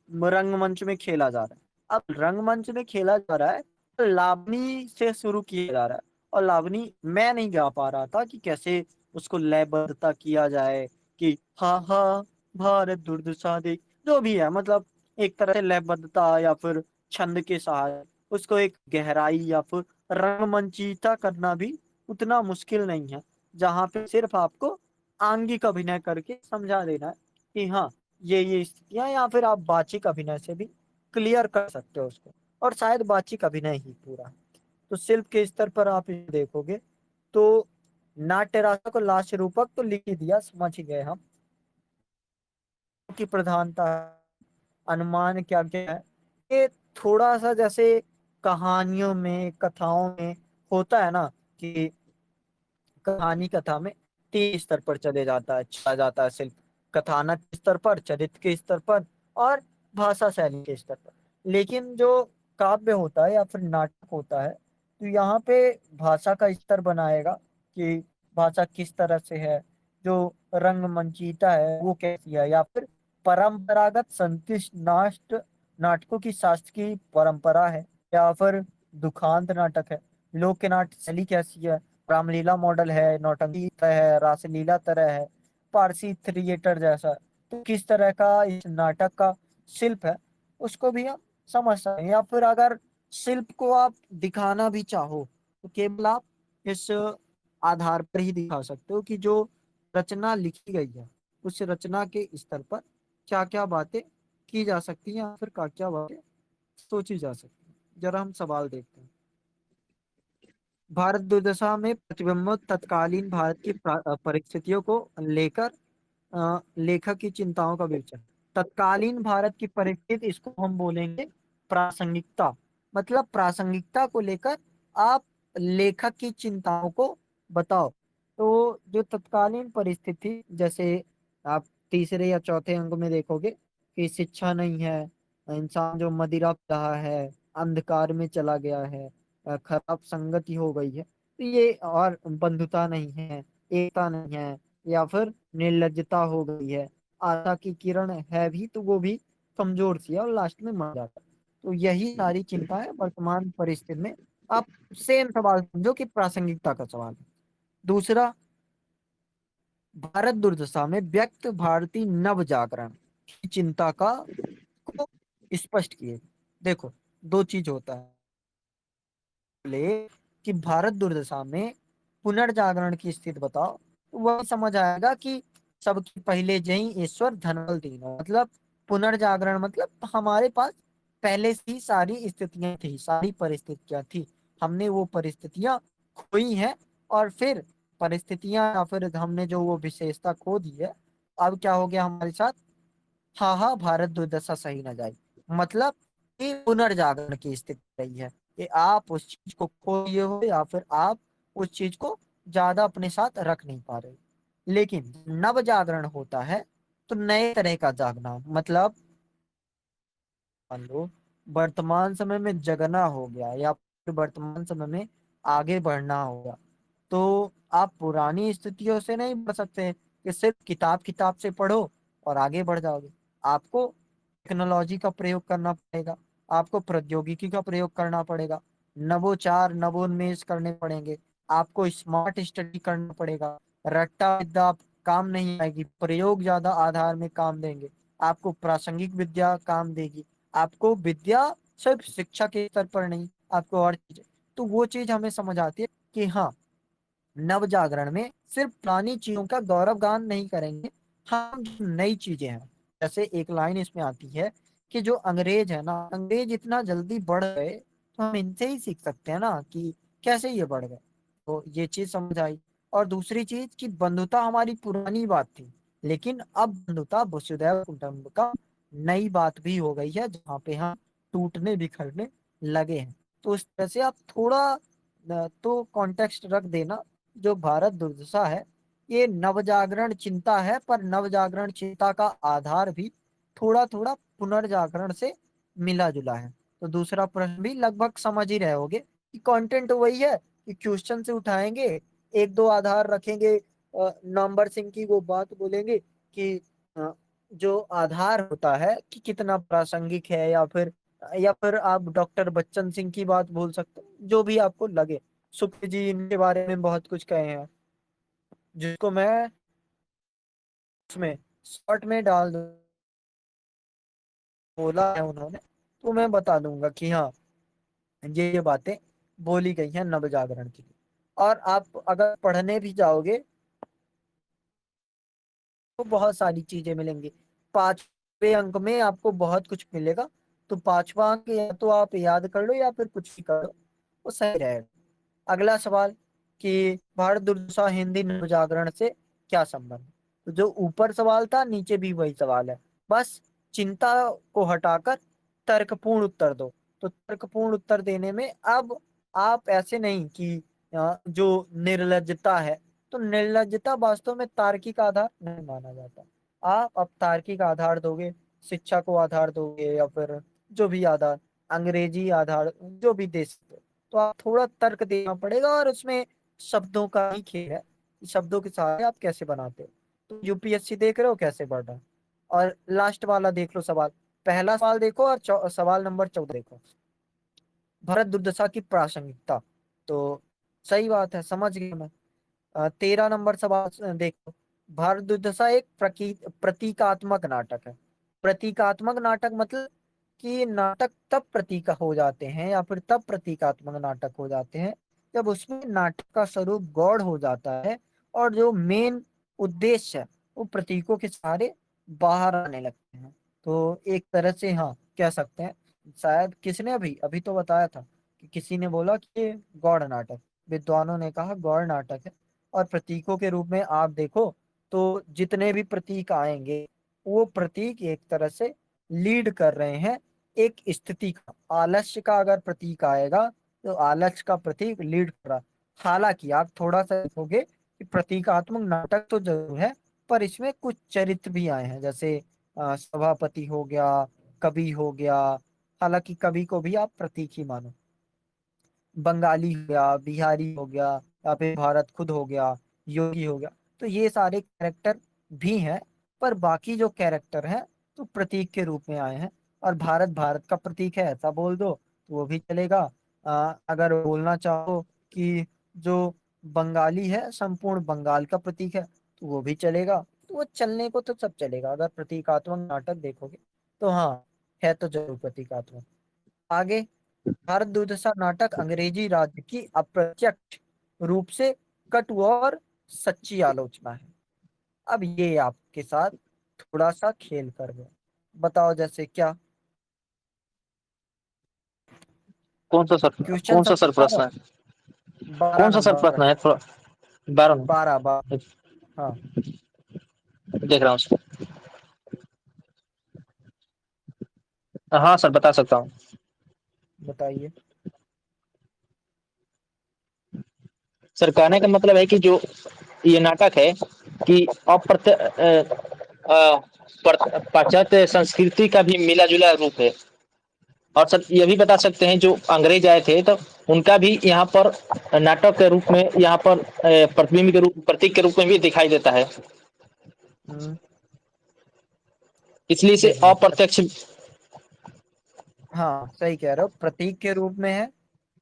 रंगमंच में खेला जा रहा है, अब रंगमंच में खेला जा रहा है तो लावनी से शुरू किया जा रहा है। और लावनी मैं नहीं गा पा रहा था कि कैसे उसको लयबद्धता किया जाए, कि हाँ हाँ भारत दुर्दशा देख, जो भी है, मतलब एक तरह से लयबद्धता या फिर छंद के सहारे उसको एक गहराई या फिर रंगमंचिता करना भी उतना मुश्किल नहीं है, जहाँ पे सिर्फ आपको आंगिक अभिनय करके समझा देना है कि हाँ, ये स्थितियाँ, या फिर आप बाचिक अभिनय से भी क्लियर कर सकते हो उसको, और शायद बाचिक अभिनय ही पूरा। तो शिल्प के स्तर पर आप इसे देखोगे तो नाट्य रासा को लास्य रूपक तो लिख ही दिया, समझ ही गए हम की प्रधानता, अनुमान क्या क्या है, ये थोड़ा सा जैसे कहानियों में, कथाओं में होता है ना, कि कहानी कथा में तीन स्तर पर चले जाता है, चला जाता है शिल्प, कथानक के स्तर पर, चरित्र के स्तर पर, और भाषा शैली के स्तर पर। लेकिन जो काव्य होता है या फिर नाटक होता है, तो यहाँ पे भाषा का स्तर बनाएगा कि भाषा किस तरह से है, जो रंगमंचिता है वो कैसी है, या फिर परंपरागत संतुष्ट नाट्य नाटकों की शास्त्र की परंपरा है, या फिर दुखांत नाटक है, लोक नाट्य शैली कैसी है, रामलीला मॉडल है, नौटंकी तरह है, रासलीला तरह है, पारसी थिएटर जैसा। तो किस तरह का इस नाटक का शिल्प है, उसको भी हम समझ सकते हैं। या फिर अगर शिल्प को आप दिखाना भी चाहो तो केवल आप इस आधार पर ही दिखा सकते हो कि जो रचना लिखी गई है, उस रचना के स्तर पर क्या क्या बातें की जा सकती हैं, या फिर क्या क्या बातें सोची जा सकती हैं। जरा हम सवाल देखते हैं। भारत दुर्दशा में प्रतिबिंब तत्कालीन भारत की परिस्थितियों को लेकर लेखक की चिंताओं का विवेचन। तत्कालीन भारत की परिस्थिति, इसको हम बोलेंगे प्रासंगिकता। मतलब प्रासंगिकता को लेकर आप लेखक की चिंताओं को बताओ। तो जो तत्कालीन परिस्थिति, जैसे आप तीसरे या चौथे अंक में देखोगे कि शिक्षा नहीं है, इंसान जो मदिरा पी रहा है, अंधकार में चला गया है, खराब संगति हो गई है, तो ये, और बंधुता नहीं है, एकता नहीं है, या फिर निर्लज्जता हो गई है, आशा की किरण है भी तो वो भी कमजोर सी है और लास्ट में मर जाता है। तो यही सारी चिंता है वर्तमान परिस्थिति में। आप सेम सवाल समझो कि प्रासंगिकता का सवाल है। दूसरा, भारत दुर्दशा में व्यक्त भारतीय नव जागरण की चिंता का को स्पष्ट किए। देखो, दो चीज होता है। बोले कि भारत दुर्दशा में पुनर्जागरण की स्थिति बताओ, तो वह समझ आएगा कि सबके पहले जई ईश्वर धनबल तीनों। मतलब पुनर्जागरण मतलब हमारे पास पहले से ही सारी स्थितियां थी, सारी परिस्थितियां थी, हमने वो परिस्थितियां खोई हैं, और फिर परिस्थितियां या फिर हमने जो वो विशेषता खो दी है, अब क्या हो गया हमारे साथ, हाँ हाँ, भारत दुर्दशा सही न जाए। मतलब कि पुनर्जागरण की स्थिति रही है कि आप उस चीज को खोए हो, या फिर आप उस चीज को ज्यादा अपने साथ रख नहीं पा रहे। लेकिन नव जागरण होता है तो नए तरह का जागना, मतलब मान लो वर्तमान समय में जगना हो गया, या फिर वर्तमान समय में आगे बढ़ना होगा, तो आप पुरानी स्थितियों से नहीं बढ़ सकते कि सिर्फ किताब किताब से पढ़ो और आगे बढ़ जाओगे। आपको टेक्नोलॉजी का प्रयोग करना पड़ेगा, आपको प्रौद्योगिकी का प्रयोग करना पड़ेगा, नवोचार नवोन्मेष करने पड़ेंगे, आपको स्मार्ट स्टडी करना पड़ेगा। रट्टा विद्या आप काम नहीं आएगी, प्रयोग ज्यादा आधार में काम देंगे। आपको प्रासंगिक विद्या काम देगी। आपको विद्या सिर्फ शिक्षा के स्तर पर नहीं, आपको और चीजें। तो वो चीज हमें समझ आती है कि हाँ, नव जागरण में सिर्फ पुरानी चीजों का गौरव गान नहीं करेंगे, हम जो नई चीजें हैं। जैसे एक लाइन इसमें आती है कि जो अंग्रेज है ना, अंग्रेज इतना जल्दी बढ़ गए, तो हम इनसे ही सीख सकते हैं ना कि कैसे ये बढ़ गए। तो ये चीज समझ आई। और दूसरी चीज कि बंधुता हमारी पुरानी बात थी, लेकिन अब बंधुता वसुधैव कुटुंबकम नई बात भी हो गई है, जहाँ पे हम टूटने बिखरने लगे हैं। तो उस तरह से आप थोड़ा तो कॉन्टेक्स्ट रख देना। जो भारत दुर्दशा है, ये नवजागरण चिंता है, पर नवजागरण चिंता का आधार भी थोड़ा थोड़ा पुनर्जागरण से मिला जुला है। तो दूसरा प्रश्न भी लगभग समझ ही रहे होगे कि कंटेंट वही है कि क्वेश्चन से उठाएंगे, एक दो आधार रखेंगे, नंबर सिंह की वो बात बोलेंगे कि अ, जो आधार होता है कि कितना प्रासंगिक है, या फिर आप डॉक्टर बच्चन सिंह की बात बोल सकते हो, जो भी आपको लगे। सुप्री जी इनके बारे में बहुत कुछ कहे हैं, जिसको मैं उसमें शॉर्ट में डाल दूं, बोला है उन्होंने, तो मैं बता दूंगा कि हाँ, ये बातें बोली गई हैं नवजागरण के लिए। और आप अगर पढ़ने भी जाओगे तो बहुत सारी चीजें मिलेंगी। पांचवें अंक में आपको बहुत कुछ मिलेगा। तो पांचवा अंक या तो आप याद कर लो या फिर कुछ भी कर लो, वो सही रहेगा। अगला सवाल कि भारत दुर्दशा हिंदी नवजागरण से क्या संबंध है? तो जो ऊपर सवाल था नीचे भी वही सवाल है। बस चिंता को हटाकर तर्कपूर्ण उत्तर दो। तो तर्कपूर्ण उत्तर देने में अब आप ऐसे नहीं कि जो निर्लज्जता है, तो निर्लज्जता वास्तव में तार्किक आधार नहीं माना जाता। आप अब तार्किक आधार दोगे, शिक्षा को आधार दोगे या फिर जो भी आधार, अंग्रेजी आधार जो भी दे सकते हो, तो आप थोड़ा तर्क देना पड़ेगा। और उसमें शब्दों का ही खेल है कि शब्दों के सहारे आप कैसे बनाते हो। तो यूपीएससी देख रहे हो कैसे बढ़ रहा है। और लास्ट वाला देख लो सवाल। पहला सवाल देखो और सवाल नंबर 14 देखो। भरत दुर्दशा की प्रासंगिकता। तो सही बात है, समझ गया मैं। 13 नंबर सवाल देखो। भारत दुर्दशा एक प्रतीकात्मक नाटक है। प्रतीकात्मक नाटक मतलब कि नाटक तब प्रतीक हो जाते हैं या फिर तब प्रतीकात्मक नाटक हो जाते हैं जब उसमें नाटक का स्वरूप गौड़ हो जाता है और जो मेन उद्देश्य है वो प्रतीकों के सहारे बाहर आने लगते हैं। तो एक तरह से हाँ कह सकते हैं। शायद किसने अभी अभी तो बताया था कि किसी ने बोला कि ये गौड़ नाटक, विद्वानों ने कहा गौड़ नाटक है। और प्रतीकों के रूप में आप देखो तो जितने भी प्रतीक आएंगे वो प्रतीक एक तरह से लीड कर रहे हैं एक स्थिति का। आलस्य का अगर प्रतीक आएगा तो आलस्य का प्रतीक लीड कर रहा। हालांकि आप थोड़ा सा देखोगे कि प्रतीकात्मक नाटक तो जरूर है, पर इसमें कुछ चरित्र भी आए हैं जैसे सभापति हो गया, कवि हो गया। हालांकि कवि को भी आप प्रतीक ही मानो। बंगाली हो गया, बिहारी हो गया, या फिर भारत खुद हो गया, योगी हो गया। तो ये सारे कैरेक्टर भी हैं, पर बाकी जो कैरेक्टर हैं तो प्रतीक के रूप में आए हैं। और भारत भारत का प्रतीक है ऐसा बोल दो तो वो भी चलेगा। अगर बोलना चाहो कि जो बंगाली है संपूर्ण बंगाल का प्रतीक है तो वो भी चलेगा। तो वो चलने को तो सब चलेगा अगर प्रतीकात्मक नाटक देखोगे तो हाँ, है तो जरूर प्रतीकात्मक। आगे, भारत दुर्दशा नाटक अंग्रेजी राज्य की अप्रत्यक्ष रूप से कटु और सच्ची आलोचना है। अब ये आपके साथ थोड़ा सा खेल कर गए। बताओ जैसे क्या। कौन सा सर, क्वेश्चन कौन सा समझ सर पा रहे प्रश्न हो? है? 12 कौन सा सर नंबर। प्रश्न है थोड़ा? 12 12 12। हाँ, देख रहा हूँ। हाँ सर, बता सकता हूँ। बताइए। सर, कहने का मतलब है कि जो ये नाटक है कि पाश्चात्य संस्कृति का भी मिला जुला रूप है। और सर ये भी बता सकते हैं, जो अंग्रेज आए थे तो उनका भी यहाँ पर नाटक के रूप में, यहाँ पर प्रतिबिंब के रूप, प्रतीक के रूप में भी दिखाई देता है। हम्म। इसलिए इसे देखो, अप्रत्यक्ष। हाँ सही कह रहे हो, प्रतीक के रूप में है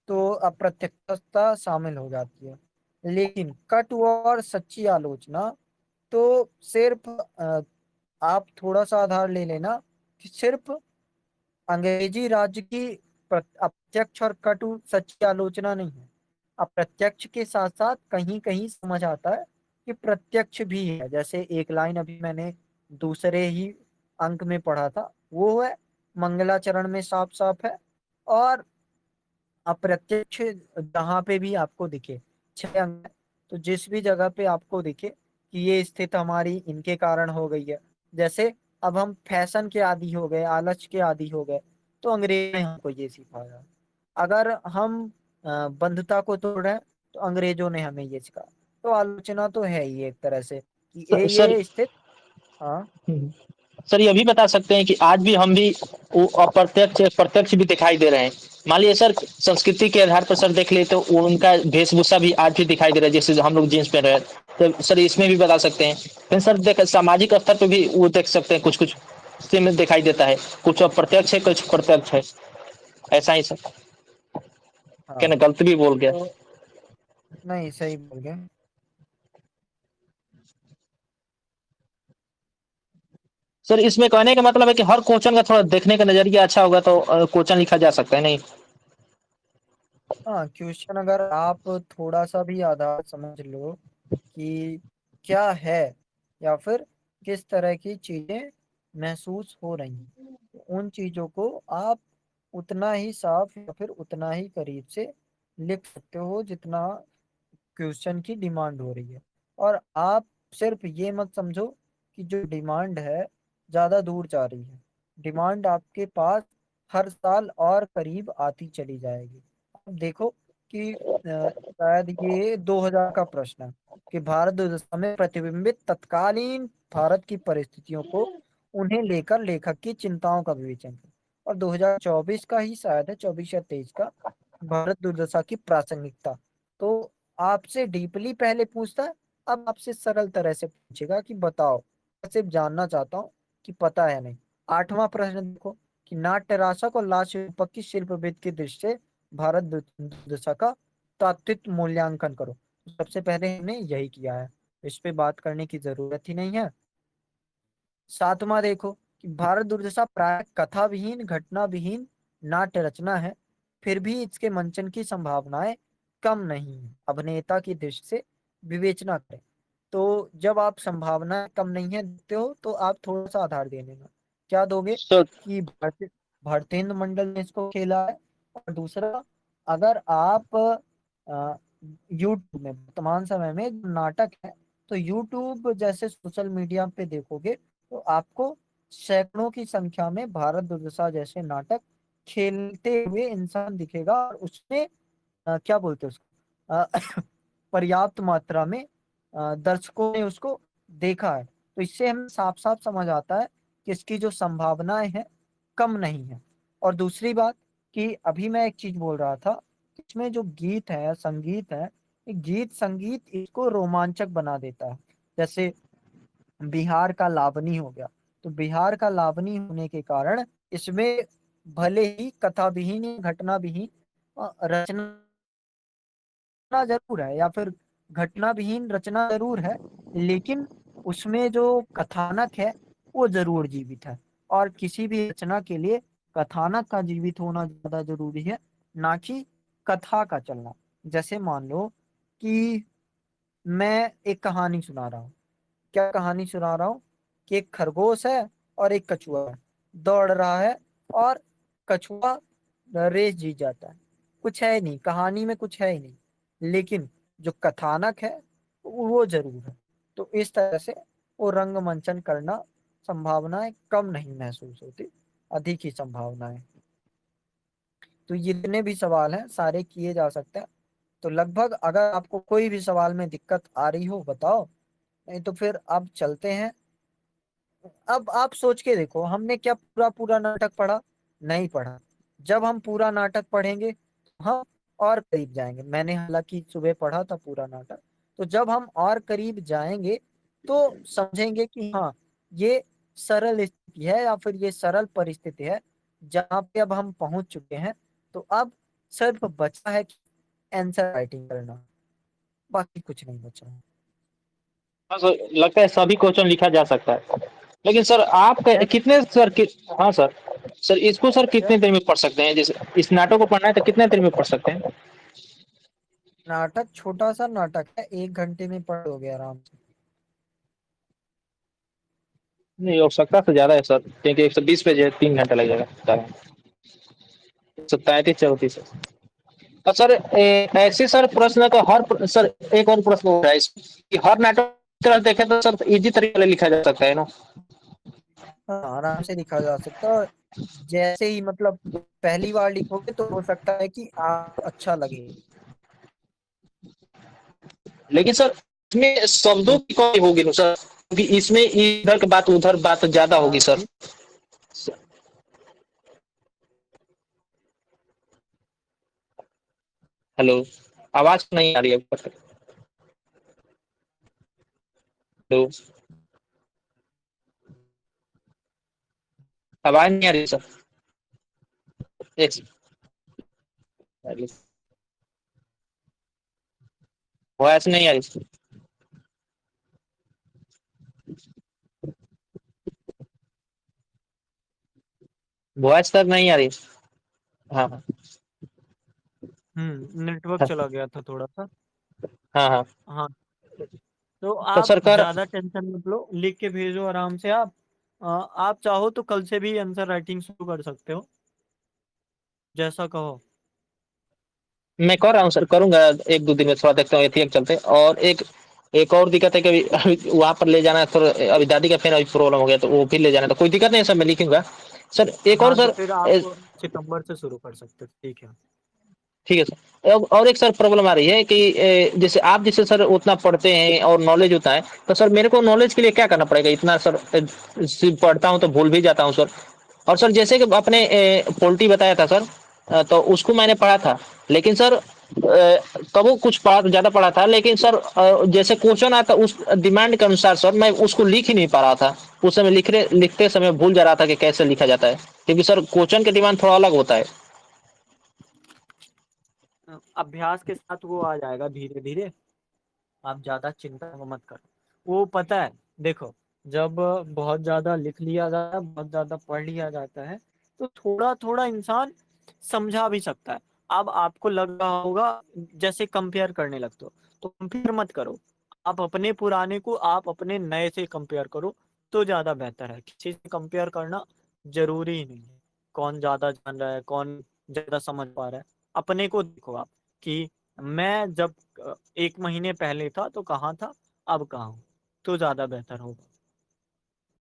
तो अप्रत्यक्षता शामिल हो जाती है। लेकिन कट और सच्ची आलोचना तो सिर्फ आप थोड़ा सा आधार ले लेना कि सिर्फ अंग्रेजी राज्य की अप्रत्यक्ष और कटु सच्ची आलोचना नहीं है। अप्रत्यक्ष के साथ साथ कहीं कहीं समझ आता है कि प्रत्यक्ष भी है। जैसे एक लाइन अभी मैंने दूसरे ही अंक में पढ़ा था, वो है मंगलाचरण में साफ साफ है। और अप्रत्यक्ष जहां पे भी आपको दिखे, 6 अंक है, तो जिस भी जगह पे आपको दिखे कि ये स्थिति हमारी इनके कारण हो गई है। जैसे अब हम फैशन के आदी हो गए, आलस के आदी हो गए, तो अंग्रेज ने हमको ये सिखाया। अगर हम बंधुता को तोड़ रहे हैं तो अंग्रेजों ने हमें ये सिखाया। तो आलोचना तो है ही एक तरह से कि सर, ये स्थिति। हाँ। सर ये भी बता सकते हैं कि आज भी हम भी वो अप्रत्यक्ष प्रत्यक्ष भी दिखाई दे रहे हैं। मान लीजिए सर, संस्कृति के आधार पर सर देख ले तो वो उनका वेशभूषा भी आज भी दिखाई दे रहा है, जैसे हम लोग जींस पहन रहे हैं। तो सर इसमें भी बता सकते हैं। फिर सर देख, सामाजिक स्तर पर भी वो देख सकते हैं, कुछ कुछ में दिखाई देता है। कुछ अप्रत्यक्ष है, कुछ प्रत्यक्ष है। ऐसा ही सर। क्या हाँ ना, गलत भी बोल गया? तो नहीं, सही बोल गए। सर इसमें कहने का मतलब है कि हर क्वेश्चन का थोड़ा देखने का नजरिया अच्छा होगा तो क्वेश्चन लिखा जा सकता है, नहीं? हाँ, क्वेश्चन अगर आप थोड़ा सा भी आधार समझ लो कि क्या है या फिर किस तरह की चीजें महसूस हो रही हैं, तो उन चीजों को आप उतना ही साफ या फिर उतना ही करीब से लिख सकते हो जितना क्वेश्चन की डिमांड हो रही है। और आप सिर्फ ये मत समझो कि जो डिमांड है ज्यादा दूर जा रही है। डिमांड आपके पास हर साल और करीब आती चली जाएगी। अब देखो कि शायद ये 2000 का प्रश्न है कि भारत दुर्दशा में प्रतिबिंबित तत्कालीन भारत की परिस्थितियों को उन्हें लेकर लेखक की चिंताओं का विवेचन करें। और 2024 का ही शायद है, 24 या 23 का, भारत दुर्दशा की प्रासंगिकता। तो आपसे डीपली पहले पूछता है, अब आपसे सरल तरह से पूछेगा कि बताओ। मैं सिर्फ जानना चाहता हूँ कि पता है नहीं। 8वां प्रश्न देखो कि नाट्य रासक और लास्य रूपक की शिल्पभेद की दृष्टि से भारत दुर्दशा का तात्विक मूल्यांकन करो। सबसे पहले हमने यही किया है, इस पे बात करने की जरूरत ही नहीं है। 7वां देखो कि भारत दुर्दशा प्राय कथा विहीन घटना विहीन नाट्य रचना है, फिर भी इसके मंचन की संभावनाएं कम नहीं है। अभिनेता की दृष्टि से विवेचना करें। तो जब आप संभावनाएं कम नहीं है देते हो तो आप थोड़ा सा आधार दे देना। क्या दोगे सर कि भारतेंद्र मंडल ने इसको खेला है। और दूसरा, अगर आप यूट्यूब में वर्तमान समय में जो नाटक है, तो यूट्यूब जैसे सोशल मीडिया पे देखोगे तो आपको सैकड़ों की संख्या में भारत दुर्दशा जैसे नाटक खेलते हुए इंसान दिखेगा। और उसमें क्या बोलते हैं उसको, पर्याप्त मात्रा में दर्शकों ने उसको देखा है। तो इससे हमें साफ साफ समझ आता है कि इसकी जो संभावनाएं हैं कम नहीं है। और दूसरी बात कि अभी मैं एक चीज बोल रहा था, इसमें जो गीत है संगीत है, ये गीत संगीत इसको रोमांचक बना देता है। जैसे बिहार का लावनी हो गया, तो बिहार का लावनी होने के कारण इसमें भले ही कथा विहीन घटना विहीन रचना जरूर है या फिर घटना विहीन रचना जरूर है, लेकिन उसमें जो कथानक है वो जरूर जीवित है। और किसी भी रचना के लिए कथानक का जीवित होना ज्यादा जरूरी है, ना कि कथा का चलना। जैसे मान लो कि मैं एक कहानी सुना रहा हूँ। क्या कहानी सुना रहा हूँ कि एक खरगोश है और एक कछुआ है, दौड़ रहा है, और कछुआ रेस जीत जाता है। कुछ है ही नहीं कहानी में, कुछ है ही नहीं, लेकिन जो कथानक है वो जरूर है। तो इस तरह से वो रंगमंचन करना संभावनाएं कम नहीं महसूस होती, अधिक ही संभावनाएं। तो ये जितने भी सवाल हैं सारे किए जा सकते हैं। तो लगभग अगर आपको कोई भी सवाल में दिक्कत आ रही हो बताओ, नहीं तो फिर अब चलते हैं। अब आप सोच के देखो, हमने क्या पूरा पूरा नाटक पढ़ा? नहीं पढ़ा। जब हम पूरा नाटक पढ़ेंगे हम और करीब जाएंगे। मैंने हालांकि सुबह पढ़ा था पूरा नाटक। तो जब हम और करीब जाएंगे तो समझेंगे कि हाँ, ये सरल स्थिति है या फिर ये सरल परिस्थिति है जहाँ पे अब हम पहुंच चुके हैं। तो अब सिर्फ बचा है कि आंसर राइटिंग करना, बाकी कुछ नहीं बचा है। हाँ सर, लगता है सभी क्वेश्चन लिखा जा सकता है। लेकिन सर आप है कितने सर हाँ सर, सर इसको सर क्या? कितने देर में पढ़ सकते हैं? जैसे इस नाटक को पढ़ना है तो कितने देर में पढ़ सकते हैं? नाटक छोटा सा नाटक है, 1 घंटे में पढ़ लोगे आराम से। नहीं, आवश्यकता तो ज्यादा है सर, क्योंकि 120 पेज है, 3 घंटा लग जाएगा। 137 34। और सर ऐसे सर प्रश्न तो सर एक और प्रश्न हो रहा है कि हर नाटक की तरह देखें तो सर इजी तरीके से लिखा जा सकता है ना? हाँ, आराम से लिखा जा सकता है। और जैसे ही मतलब पहली बार लिखोगे तो हो सकता है कि आप अच्छा लगे। लेकिन सर इसमें शब्दों लेकिन की कमी होगी ना सर, क्योंकि इसमें इधर की बात उधर बात ज्यादा होगी हाँ सर। जी। हेलो, आवाज नहीं आ रही है। हेलो, आवाज नहीं आ रही सर। एक वॉइस नहीं आ रही, वॉइस सर नहीं आ रही। हाँ हाँ। नेटवर्क चला गया था थोड़ा सा। हाँ हाँ। हाँ, तो तो आप सरकार, ज्यादा टेंशन मत लो, लिख के भेजो आराम से आप। आप चाहो तो कल से भी आंसर राइटिंग शुरू कर सकते हो, जैसा कहो। मैं कर रहा हूँ सर, करूंगा 1-2 दिन में, थोड़ा देखता हूँ एथिया के चलते। और एक एक और दिक्कत है कि अभी वहां पर ले जाना है, थोड़ा अभी दादी का फिर अभी प्रॉब्लम हो गया, तो वो फिर ले जाना है, तो कोई दिक्कत नहीं है सर, मैं लिखूंगा। सर एक और हाँ, तो सर, फिर आप सितंबर से शुरू कर सकते हो, ठीक है। ठीक है सर। और एक सर प्रॉब्लम आ रही है कि जैसे आप जैसे सर उतना पढ़ते हैं और नॉलेज होता है, तो सर मेरे को नॉलेज के लिए क्या करना पड़ेगा इतना सर? सिर्फ पढ़ता हूँ तो भूल भी जाता हूँ सर। और सर जैसे कि आपने पोल्ट्री बताया था सर, तो उसको मैंने पढ़ा था, लेकिन सर तब वो कुछ पढ़ा, ज्यादा पढ़ा था, लेकिन सर जैसे क्वेश्चन आता उस डिमांड के अनुसार सर मैं उसको लिख ही नहीं पा रहा था। उस समय लिखते समय भूल जा रहा था कि कैसे लिखा जाता है, क्योंकि सर क्वेश्चन के डिमांड थोड़ा अलग होता है। अभ्यास के साथ वो आ जाएगा धीरे धीरे, आप ज्यादा चिंता मत करो। वो पता है, देखो, जब बहुत ज्यादा लिख लिया जाता है, बहुत ज्यादा पढ़ लिया जाता है, तो थोड़ा थोड़ा इंसान समझा भी सकता है। अब आपको लग रहा होगा, जैसे कंपेयर करने लगते हो, तो कंपेयर मत करो। आप अपने पुराने को आप अपने नए से कंपेयर करो, तो ज्यादा बेहतर है। किसी से कंपेयर करना जरूरी ही नहीं है। कौन ज्यादा जान रहा है, कौन ज्यादा समझ पा रहा है, अपने को देखो आप, कि मैं जब 1 महीने पहले था तो कहाँ था, अब कहाँ हूँ, तो ज्यादा बेहतर होगा।